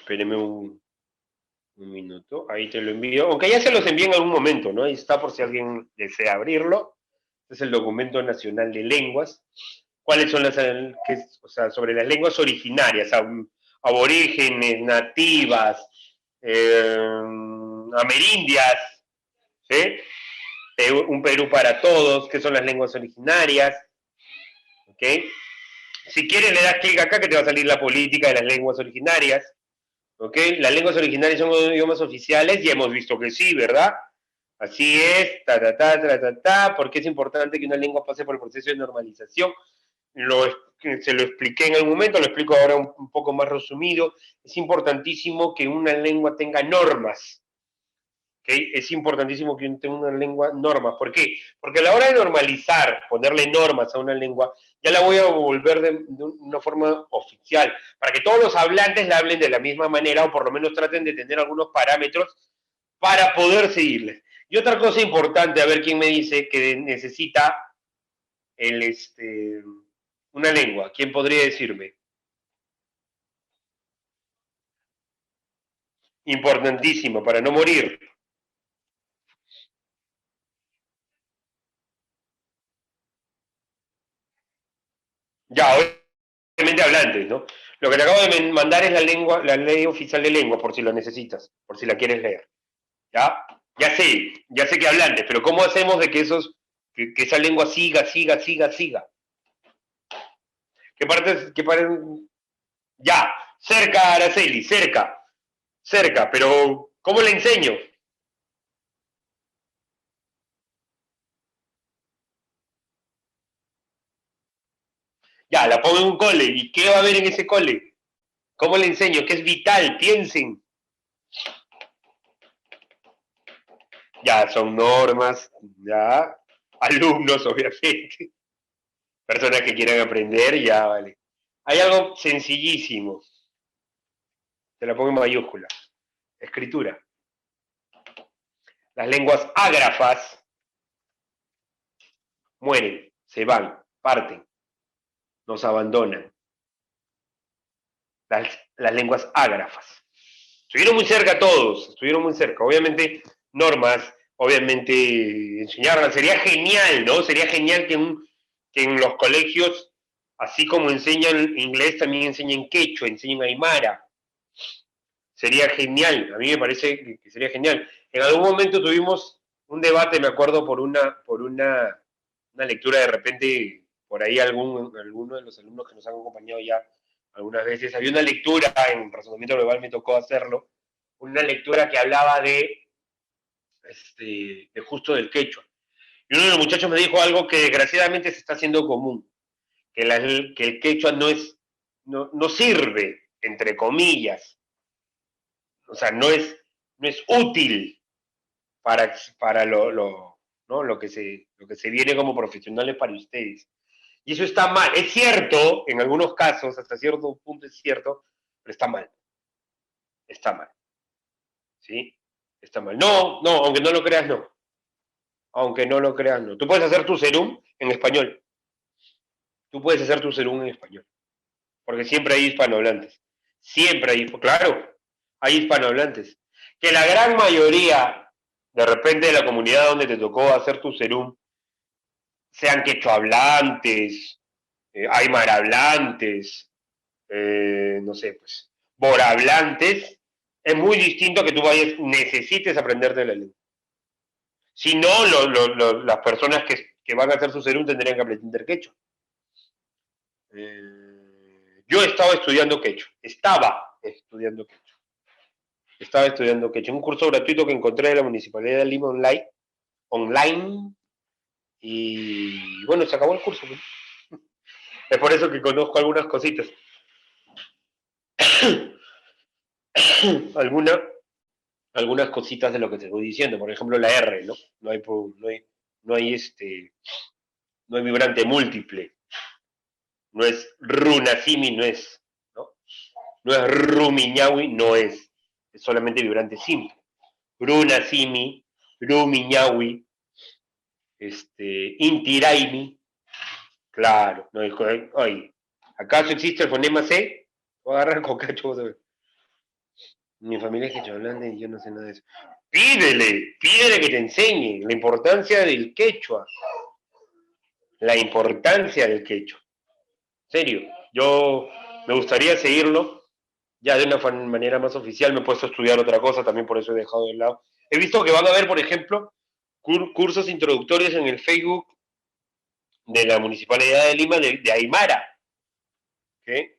Espéreme un minuto, ahí te lo envío, aunque ya se los envié en algún momento, ¿no? Ahí está por si alguien desea abrirlo. Este es el Documento Nacional de Lenguas. ¿Cuáles son sobre las lenguas originarias, aborígenes, nativas, amerindias, ¿sí? Un Perú para todos, que son las lenguas originarias, ¿ok? Si quieres le das clic acá que te va a salir la política de las lenguas originarias, ¿ok? Las lenguas originarias son idiomas oficiales y hemos visto que sí, ¿verdad? Así es, porque es importante que una lengua pase por el proceso de normalización. Se lo expliqué en algún momento, lo explico ahora un poco más resumido. Es importantísimo que una lengua tenga normas. ¿Okay? Es importantísimo que tenga una lengua normas. ¿Por qué? Porque a la hora de normalizar, ponerle normas a una lengua, ya la voy a volver de una forma oficial, para que todos los hablantes la hablen de la misma manera o por lo menos traten de tener algunos parámetros para poder seguirles. Y otra cosa importante, a ver quién me dice que necesita una lengua. ¿Quién podría decirme? Importantísimo, para no morir. Ya, obviamente hablantes, ¿no? Lo que te acabo de mandar es la ley oficial de lengua, por si lo necesitas, por si la quieres leer. ¿Ya? Ya sé que hablantes, pero ¿cómo hacemos de que que esa lengua siga? ¿Qué partes? Ya, cerca, Araceli, cerca, pero ¿cómo le enseño? Ya, la pongo en un cole, ¿y qué va a haber en ese cole? ¿Cómo le enseño? Que es vital, piensen. Ya, son normas, ya, alumnos, obviamente, personas que quieran aprender, ya, vale. Hay algo sencillísimo, te la pongo en mayúscula, escritura. Las lenguas ágrafas mueren, se van, parten, nos abandonan. Las lenguas ágrafas. Estuvieron muy cerca todos, estuvieron muy cerca. Obviamente, normas, obviamente, enseñarlas. Sería genial, ¿no? Sería genial que en los colegios, así como enseñan inglés, también enseñen quechua, enseñen aymara. Sería genial, a mí me parece que sería genial. En algún momento tuvimos un debate, me acuerdo, por una lectura de repente, por ahí alguno de los alumnos que nos han acompañado ya algunas veces, había una lectura en razonamiento global, me tocó hacerlo, una lectura que hablaba de justo del quechua. Y uno de los muchachos me dijo algo que desgraciadamente se está haciendo común, que el quechua no sirve entre comillas. O sea, no es útil para ¿no? lo que se viene como profesionales para ustedes. Y eso está mal. Es cierto, en algunos casos, hasta cierto punto es cierto, pero está mal. Está mal. ¿Sí? Está mal. No, aunque no lo creas, no. Aunque no lo creas, no. Tú puedes hacer tu serum en español. Tú puedes hacer tu serum en español. Porque siempre hay hispanohablantes. Siempre hay, claro, hay hispanohablantes. Que la gran mayoría, de repente, de la comunidad donde te tocó hacer tu serum, sean quechohablantes, aymarhablantes, no sé, pues, borhablantes, es muy distinto que tú necesites aprenderte la lengua. Si no, las personas que van a hacer su serum tendrían que aprender quechua. Yo estaba estudiando quechua, un curso gratuito que encontré de la Municipalidad de Lima online, y bueno, se acabó el curso. Pues. Es por eso que conozco algunas cositas. Algunas cositas de lo que te estoy diciendo, por ejemplo la R, ¿no? No hay vibrante múltiple, no es runasimi, ¿no? No es rumiñawi, es solamente vibrante simple. Runasimi, rumiñawi, intiraimi, claro, no, oye, ¿acaso existe el fonema C? Voy a agarrar con cacho, vos a ver. Mi familia es quechua y yo no sé nada de eso. Pídele que te enseñe la importancia del quechua. La importancia del quechua. En serio, yo me gustaría seguirlo ya de una manera más oficial. Me he puesto a estudiar otra cosa, también por eso he dejado de lado. He visto que van a haber, por ejemplo, cursos introductorios en el Facebook de la Municipalidad de Lima de Aymara. ¿Qué?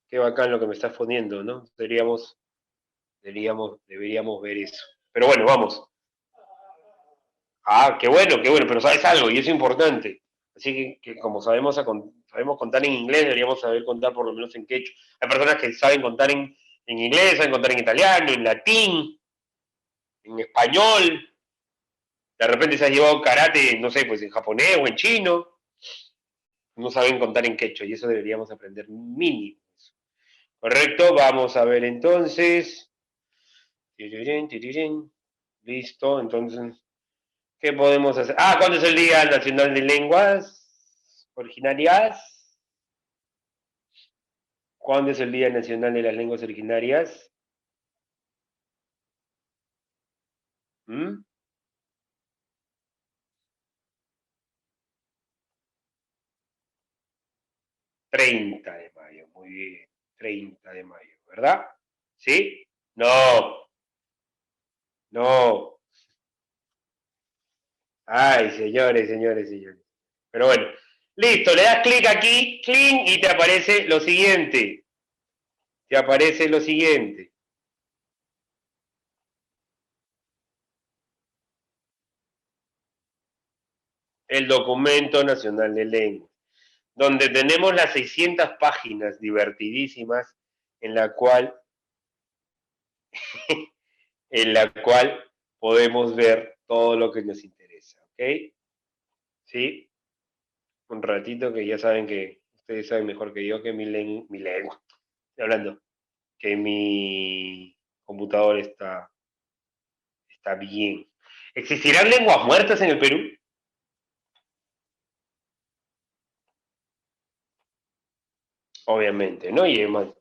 Qué bacán lo que me estás poniendo, ¿no? Deberíamos ver eso. Pero bueno, vamos. Qué bueno, pero sabes algo, y eso es importante. Así que como sabemos contar en inglés, deberíamos saber contar por lo menos en quechua. Hay personas que saben contar en inglés, saben contar en italiano, en latín, en español. De repente se ha llevado karate, no sé, pues en japonés o en chino. No saben contar en quechua, y eso deberíamos aprender mínimo. Correcto, vamos a ver entonces. Listo, entonces, ¿qué podemos hacer? ¿Cuándo es el Día Nacional de Lenguas Originarias? ¿Cuándo es el Día Nacional de las Lenguas Originarias? ¿Mm? 30 de mayo, muy bien. 30 de mayo, ¿verdad? ¿Sí? No, no. Ay, señores. Pero bueno, listo, le das clic aquí, clic, y te aparece lo siguiente. El Documento Nacional de Lengua, donde tenemos las 600 páginas divertidísimas en la cual, en la cual podemos ver todo lo que nos interesa, ¿ok? ¿Sí? Un ratito que ya saben que ustedes saben mejor que yo que mi lengua, estoy hablando, que mi computador está bien. ¿Existirán lenguas muertas en el Perú? Obviamente, ¿no? Y además,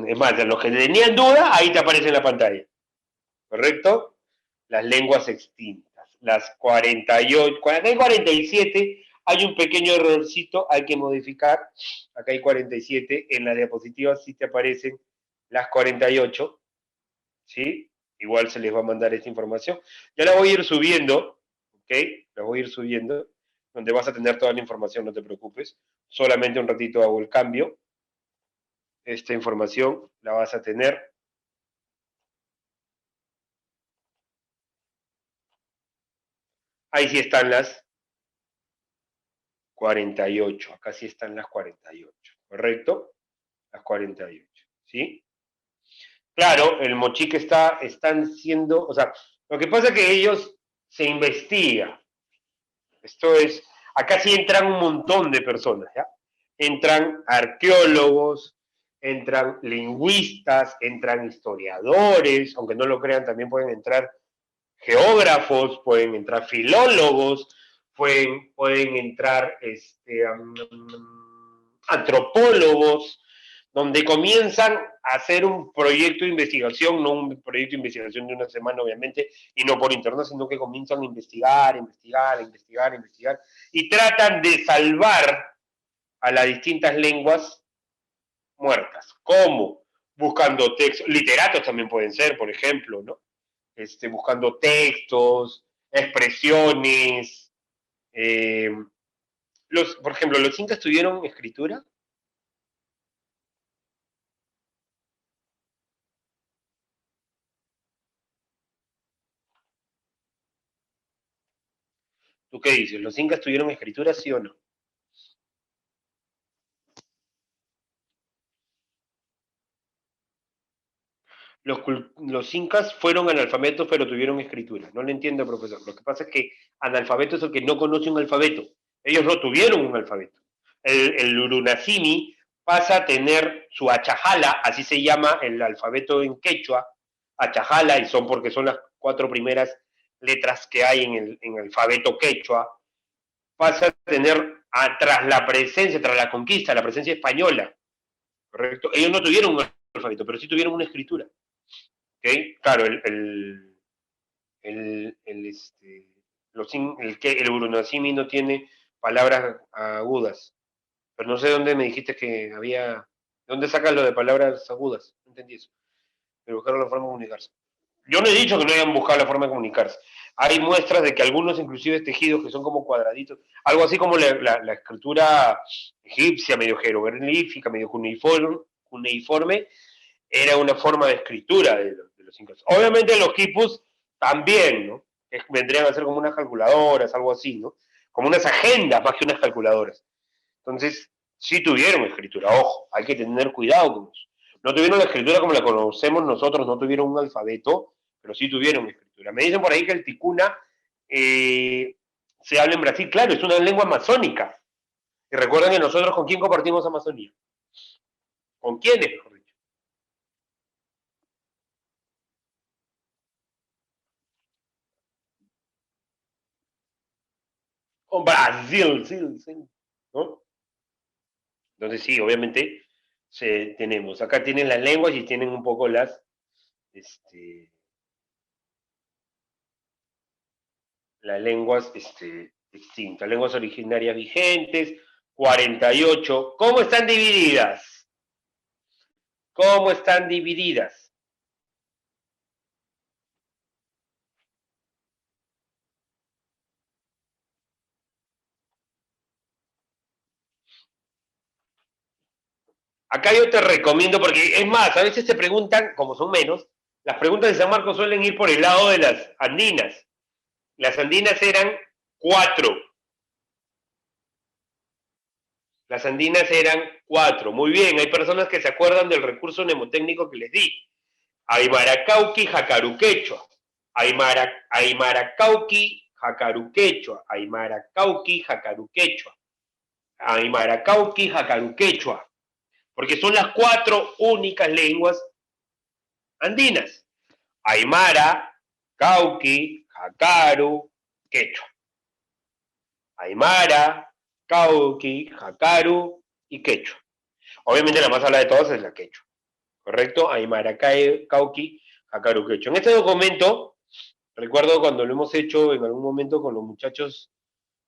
es más, de los que tenían duda, ahí te aparece en la pantalla. ¿Correcto? Las lenguas extintas. Las 48, acá hay 47, hay un pequeño errorcito, hay que modificar. Acá hay 47, en la diapositiva sí te aparecen las 48, ¿sí? Igual se les va a mandar esta información. Ya la voy a ir subiendo, ¿ok? La voy a ir subiendo, donde vas a tener toda la información, no te preocupes. Solamente un ratito hago el cambio. Esta información la vas a tener. Ahí sí están las 48. Acá sí están las 48, ¿correcto? Las 48, ¿sí? Claro, el mochique están siendo, o sea, lo que pasa es que ellos se investiga. Esto es, acá sí entran un montón de personas, ¿ya? Entran arqueólogos, entran lingüistas, entran historiadores, aunque no lo crean, también pueden entrar geógrafos, pueden entrar filólogos, pueden entrar antropólogos, donde comienzan a hacer un proyecto de investigación, no un proyecto de investigación de una semana, obviamente, y no por internet, sino que comienzan a investigar, investigar, investigar, investigar, y tratan de salvar a las distintas lenguas muertas. ¿Cómo? Buscando textos, literatos también pueden ser, por ejemplo, ¿no? Buscando textos, expresiones. Eh, por ejemplo, ¿los incas tuvieron escritura? ¿Tú qué dices? ¿Los incas tuvieron escritura, sí o no? Los incas fueron analfabetos, pero tuvieron escritura. No lo entiendo, profesor. Lo que pasa es que analfabeto es el que no conoce un alfabeto. Ellos no tuvieron un alfabeto. El Urunacimi pasa a tener su achajala, así se llama el alfabeto en quechua, achajala, y son porque son las cuatro primeras letras que hay en el alfabeto quechua, pasa a tener, tras la presencia, tras la conquista, la presencia española, ¿correcto? Ellos no tuvieron un alfabeto, pero sí tuvieron una escritura. ¿Okay? Claro, el Urunacimi no tiene palabras agudas, pero no sé dónde me dijiste que había, ¿de dónde sacas lo de palabras agudas? No entendí eso, pero buscaron la forma de comunicarse. Yo no he dicho que no hayan buscado la forma de comunicarse. Hay muestras de que algunos, inclusive tejidos que son como cuadraditos, algo así como la escritura egipcia, medio jeroglífica, medio cuneiforme, era una forma de escritura de los incas. Obviamente los quipus también, ¿no? Vendrían a ser como unas calculadoras, algo así, ¿no? Como unas agendas más que unas calculadoras. Entonces, sí tuvieron escritura, ojo, hay que tener cuidado con eso. No tuvieron la escritura como la conocemos nosotros, no tuvieron un alfabeto, pero sí tuvieron escritura. Me dicen por ahí que el ticuna se habla en Brasil, claro, es una lengua amazónica. Y recuerden que nosotros con quién compartimos Amazonía. ¿Con quiénes, mejor dicho? Con Brasil, sí, sí, ¿no? Entonces sí, obviamente tenemos. Acá tienen las lenguas y tienen un poco este, las lenguas extintas, lenguas originarias vigentes, 48. ¿Cómo están divididas? ¿Cómo están divididas? Acá yo te recomiendo, porque es más, a veces te preguntan, como son menos, las preguntas de San Marcos suelen ir por el lado de las andinas. Las andinas eran cuatro. Las andinas eran cuatro. Muy bien, hay personas que se acuerdan del recurso mnemotécnico que les di. Aymaracauqui, Jacaruquechua. Aymaracauqui, Jacaruquechua. Aymaracauqui, Jacaruquechua. Aymaracauqui, Jacaruquechua. Porque son las cuatro únicas lenguas andinas. Aymara, Cauqui, Jacaru, Quechua. Aymara, Cauqui, Jacaru y Quechua. Obviamente la más hablada de todas es la Quechua. ¿Correcto? Aymara, Cauqui, Jacaru, Quechua. En este documento, recuerdo cuando lo hemos hecho en algún momento con los muchachos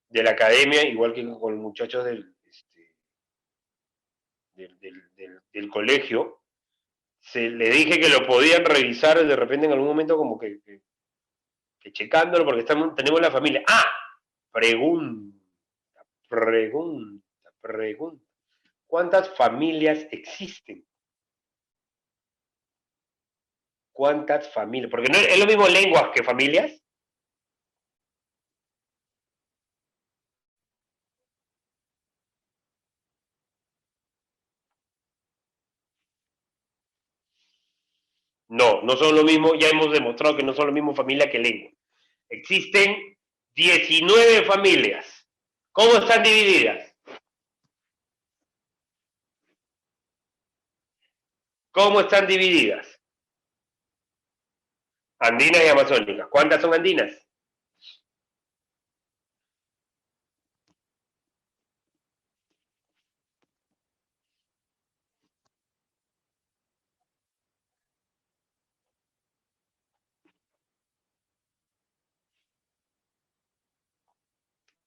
de la academia, igual que con los muchachos del colegio, le dije que lo podían revisar de repente en algún momento como que checándolo porque tenemos la familia. Ah, pregunta, pregunta. ¿Cuántas familias existen? ¿Cuántas familias? Porque no es lo mismo lenguas que familias. No, no son lo mismo, ya hemos demostrado que no son lo mismo familia que lengua. Existen 19 familias. ¿Cómo están divididas? ¿Cómo están divididas? Andinas y amazónicas. ¿Cuántas son andinas?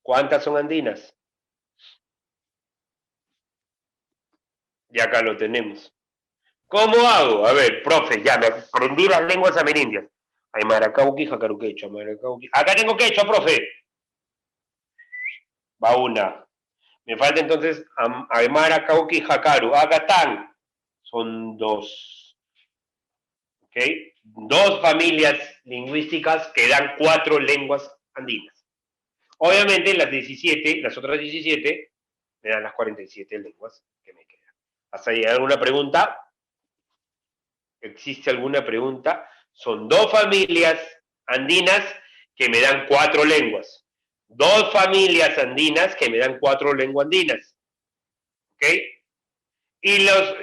¿Cuántas son andinas? Y acá lo tenemos. ¿Cómo hago? A ver, profe, ya me aprendí las lenguas amerindias. Aymaracauqui, jacaruquecho, Aymaracauqui. Acá tengo quechua, profe. Va una. Me falta entonces Aymara, Cauqui y Jacaru. Acá están. Son dos. ¿Ok? Dos familias lingüísticas que dan 4 lenguas andinas. Obviamente las otras 17 me dan las 47 lenguas que me quedan. ¿Hasta ahí alguna pregunta? ¿Existe alguna pregunta? Son dos familias andinas que me dan 4 lenguas. Dos familias andinas que me dan 4 lenguas andinas. ¿Ok? Y las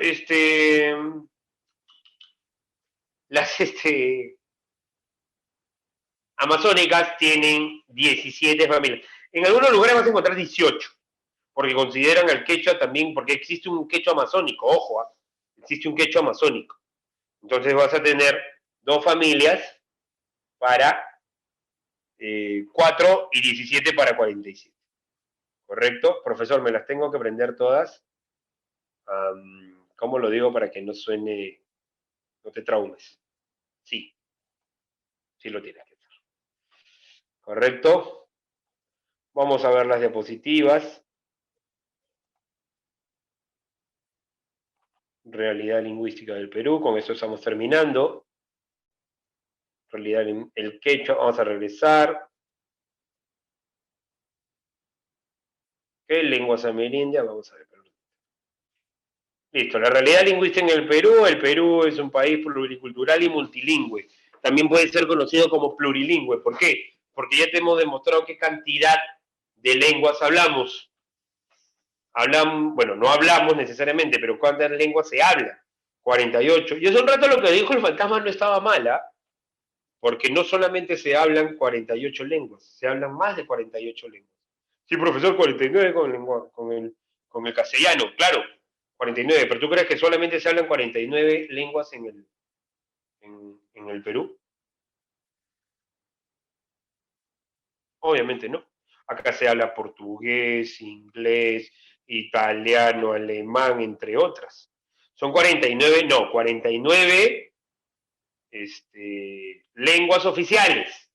amazónicas tienen 17 familias. En algunos lugares vas a encontrar 18, porque consideran al quechua también, porque existe un quechua amazónico, ojo, existe un quechua amazónico. Entonces vas a tener dos familias para 4 y 17 para 47. ¿Correcto? Profesor, me las tengo que aprender todas. ¿Cómo lo digo para que no suene, no te traumes? Sí, sí lo tienes que hacer. ¿Correcto? Vamos a ver las diapositivas. Realidad lingüística del Perú, con eso estamos terminando. Realidad el quechua, vamos a regresar. ¿Qué lenguas amerindias? Vamos a ver. Listo, la realidad lingüística en el Perú es un país pluricultural y multilingüe. También puede ser conocido como plurilingüe. ¿Por qué? Porque ya te hemos demostrado qué cantidad de lenguas hablamos. Bueno, no hablamos necesariamente, pero ¿cuántas lenguas se hablan? 48. Y hace un rato lo que dijo el fantasma no estaba mala, porque no solamente se hablan 48 lenguas, se hablan más de 48 lenguas. Sí, profesor, 49 con el castellano, claro, 49, pero ¿tú crees que solamente se hablan 49 lenguas en el Perú? Obviamente no. Acá se habla portugués, inglés, italiano, alemán, entre otras. Son 49, no, 49 lenguas oficiales,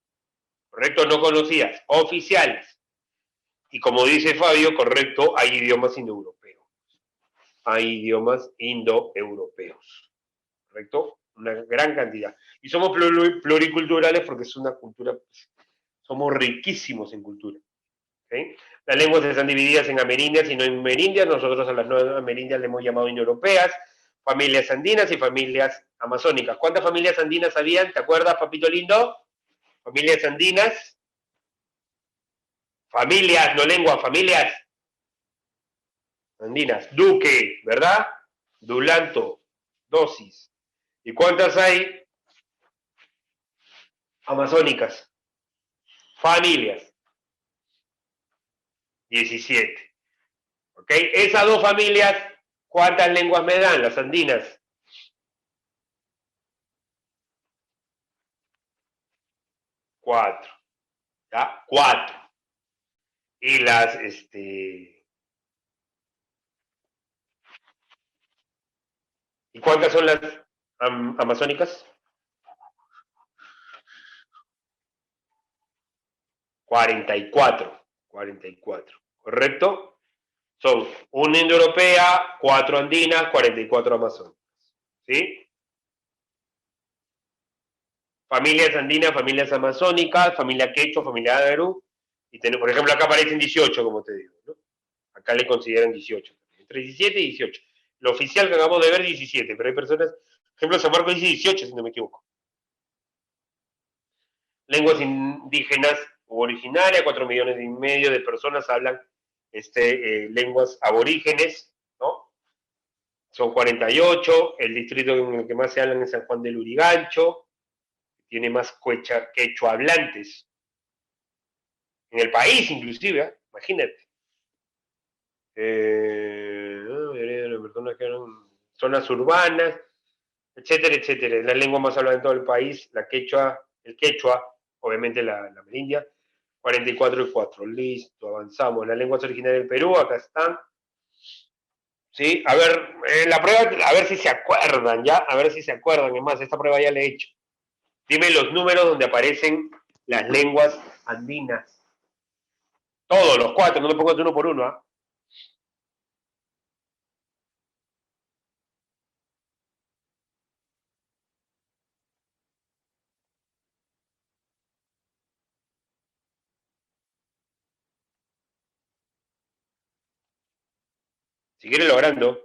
¿correcto? No conocidas, oficiales. Y como dice Fabio, correcto, hay idiomas indoeuropeos. Hay idiomas indoeuropeos, ¿correcto? Una gran cantidad. Y somos pluriculturales porque es una cultura, somos riquísimos en cultura. ¿Okay? Las lenguas están divididas en amerindias y no en merindias. Nosotros a las 9 amerindias le hemos llamado indoeuropeas, familias andinas y familias amazónicas. ¿Cuántas familias andinas habían? ¿Te acuerdas, papito lindo? Familias andinas. Familias, no lenguas, familias andinas. Duque, ¿verdad? Dulanto, dosis. ¿Y cuántas hay amazónicas? Familias. 17. ¿Ok? Esas dos familias, ¿cuántas lenguas me dan? Las andinas. 4. ¿Ya? 4. Y las, ¿y cuántas son las amazónicas? 44. 44. ¿Correcto? Son una indoeuropea, 4 andinas, 44 amazónicas. ¿Sí? Familias andinas, familias amazónicas, familia quechua, familia agaru. Y tenemos, por ejemplo, acá aparecen 18, como te digo. ¿No? Acá le consideran 18. Entre 17 y 18. Lo oficial que acabamos de ver, 17, pero hay personas ejemplo, San Marcos dice 18, si no me equivoco. Lenguas indígenas u originarias, 4,5 millones de personas hablan lenguas aborígenes, ¿no? Son 48, el distrito en el que más se hablan es San Juan del Urigancho, tiene más quechua hablantes en el país, inclusive, ¿eh? Imagínate. Personas que eran zonas urbanas, etcétera, etcétera. Es la lengua más hablada en todo el país, el quechua, obviamente la amerindia, 44,4. Listo, avanzamos. Las lenguas originarias del Perú, acá están. Sí, a ver, la prueba, a ver si se acuerdan, ¿ya? A ver si se acuerdan. Es más, esta prueba ya la he hecho. Dime los números donde aparecen las lenguas andinas. Todos, los cuatro, no me pongas uno por uno, ¿ah? Si quieres logrando.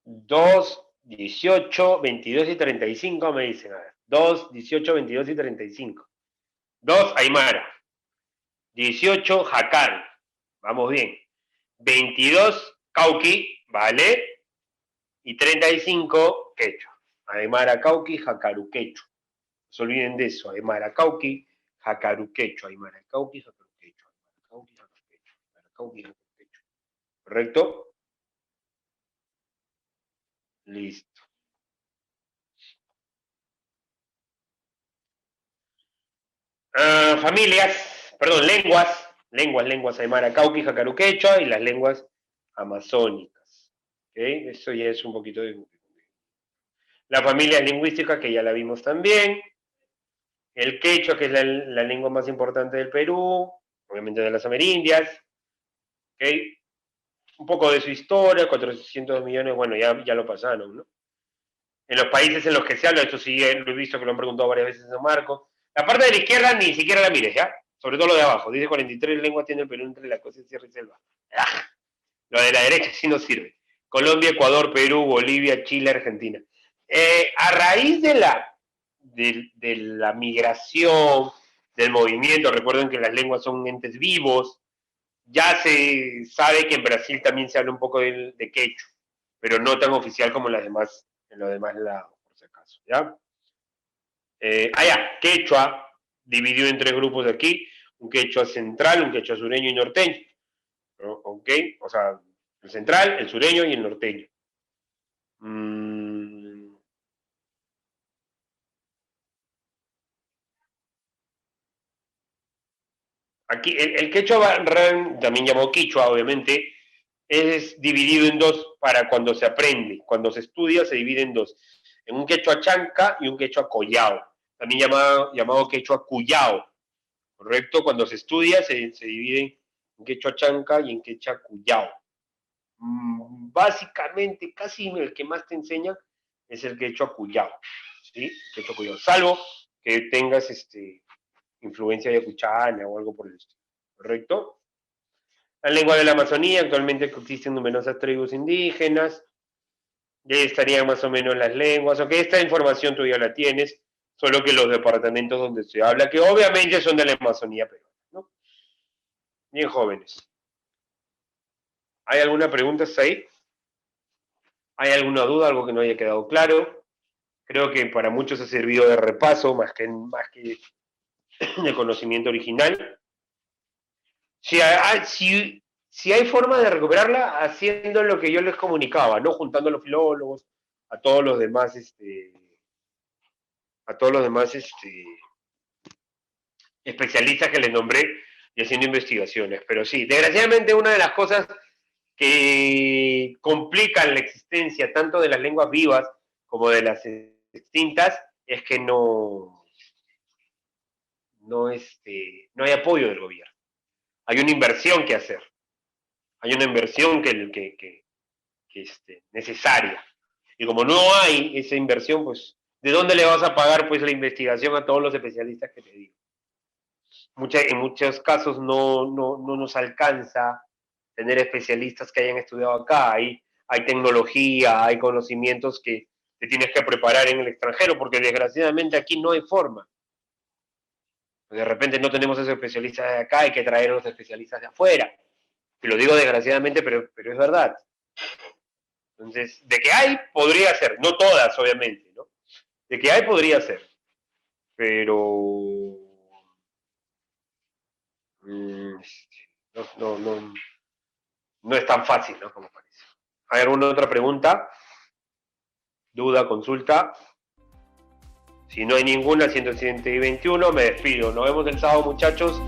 2, 18, 22 y 35 me dicen. A ver. 2, 18, 22 y 35. 2, Aymara. 18, Jacal. Vamos bien. 22, Cauqui, ¿vale? Y 35, Quechua. Aymara, Cauqui, Jacaru, Quechua. No se olviden de eso. Aymara, Cauqui, Jacaru, Quechua. Aymara, Cauqui, Jacaru, Quechua. Aymara, Cauqui, Jacaru, Quechua. Aymara, Cauqui, Jacaru, Quechua. ¿Correcto? Listo. Familias, perdón, lenguas aymara, cauqui, jacaru, quechua y las lenguas amazónicas. ¿Okay? Eso ya es un poquito de... La familia lingüística, que ya la vimos también. El quechua, que es la lengua más importante del Perú, obviamente de las amerindias. ¿Okay? Un poco de su historia, 400 millones, bueno, ya lo pasaron, ¿no? En los países en los que se habla, esto sí lo he visto que lo han preguntado varias veces en Marco. La parte de la izquierda ni siquiera la mires, ¿ya? Sobre todo lo de abajo. Dice 43 lenguas tiene el Perú entre la costa, sierra y selva. ¡Ah! Lo de la derecha sí no sirve. Colombia, Ecuador, Perú, Bolivia, Chile, Argentina. A raíz de la migración, del movimiento, recuerden que las lenguas son entes vivos, ya se sabe que en Brasil también se habla un poco de quechua, pero no tan oficial como en los demás lados, por si acaso, ¿ya? Quechua, dividido en tres grupos de aquí, un quechua central, un quechua sureño y norteño, ¿no? ¿Ok? O sea, el central, el sureño y el norteño. Mm, aquí, el quechua, también llamado quichua, obviamente, es dividido en dos para cuando se aprende. Cuando se estudia, se divide en dos. En un quechua chanca y un quechua collao. También llamado quechua cuyao. ¿Correcto? Cuando se estudia, se divide en quechua chanca y en quechua cuyao. Básicamente, casi el que más te enseña es el quechua cuyao. ¿Sí? Quechua cuyao. Salvo que tengas influencia yacuchana o algo por el estilo. ¿Correcto? La lengua de la Amazonía, actualmente existen numerosas tribus indígenas, y ahí estarían más o menos las lenguas, ok, esta información tú ya la tienes, solo que los departamentos donde se habla, que obviamente son de la Amazonía peruana, ¿no? Bien jóvenes. ¿Hay alguna pregunta ahí? ¿Hay alguna duda, algo que no haya quedado claro? Creo que para muchos ha servido de repaso, más que de conocimiento original. Si hay forma de recuperarla, haciendo lo que yo les comunicaba, ¿no? Juntando a los filólogos, a todos los demás, a todos los demás especialistas que les nombré y haciendo investigaciones. Pero sí, desgraciadamente una de las cosas que complican la existencia tanto de las lenguas vivas como de las extintas es que no hay apoyo del gobierno. Hay una inversión que hacer. Hay una inversión que necesaria. Y como no hay esa inversión, pues, ¿de dónde le vas a pagar pues la investigación a todos los especialistas que te digo? En muchos casos no nos alcanza tener especialistas que hayan estudiado acá. Hay tecnología, hay conocimientos que te tienes que preparar en el extranjero, porque desgraciadamente aquí no hay forma. De repente no tenemos esos especialistas de acá, hay que traer a los especialistas de afuera. Y lo digo desgraciadamente, pero es verdad. Entonces, de que hay, podría ser. No todas, obviamente, ¿no? De que hay, podría ser. Pero no es tan fácil, ¿no? Como parece. ¿Hay alguna otra pregunta? ¿Duda? ¿Consulta? Si no hay ninguna, 121, me despido. Nos vemos el sábado, muchachos.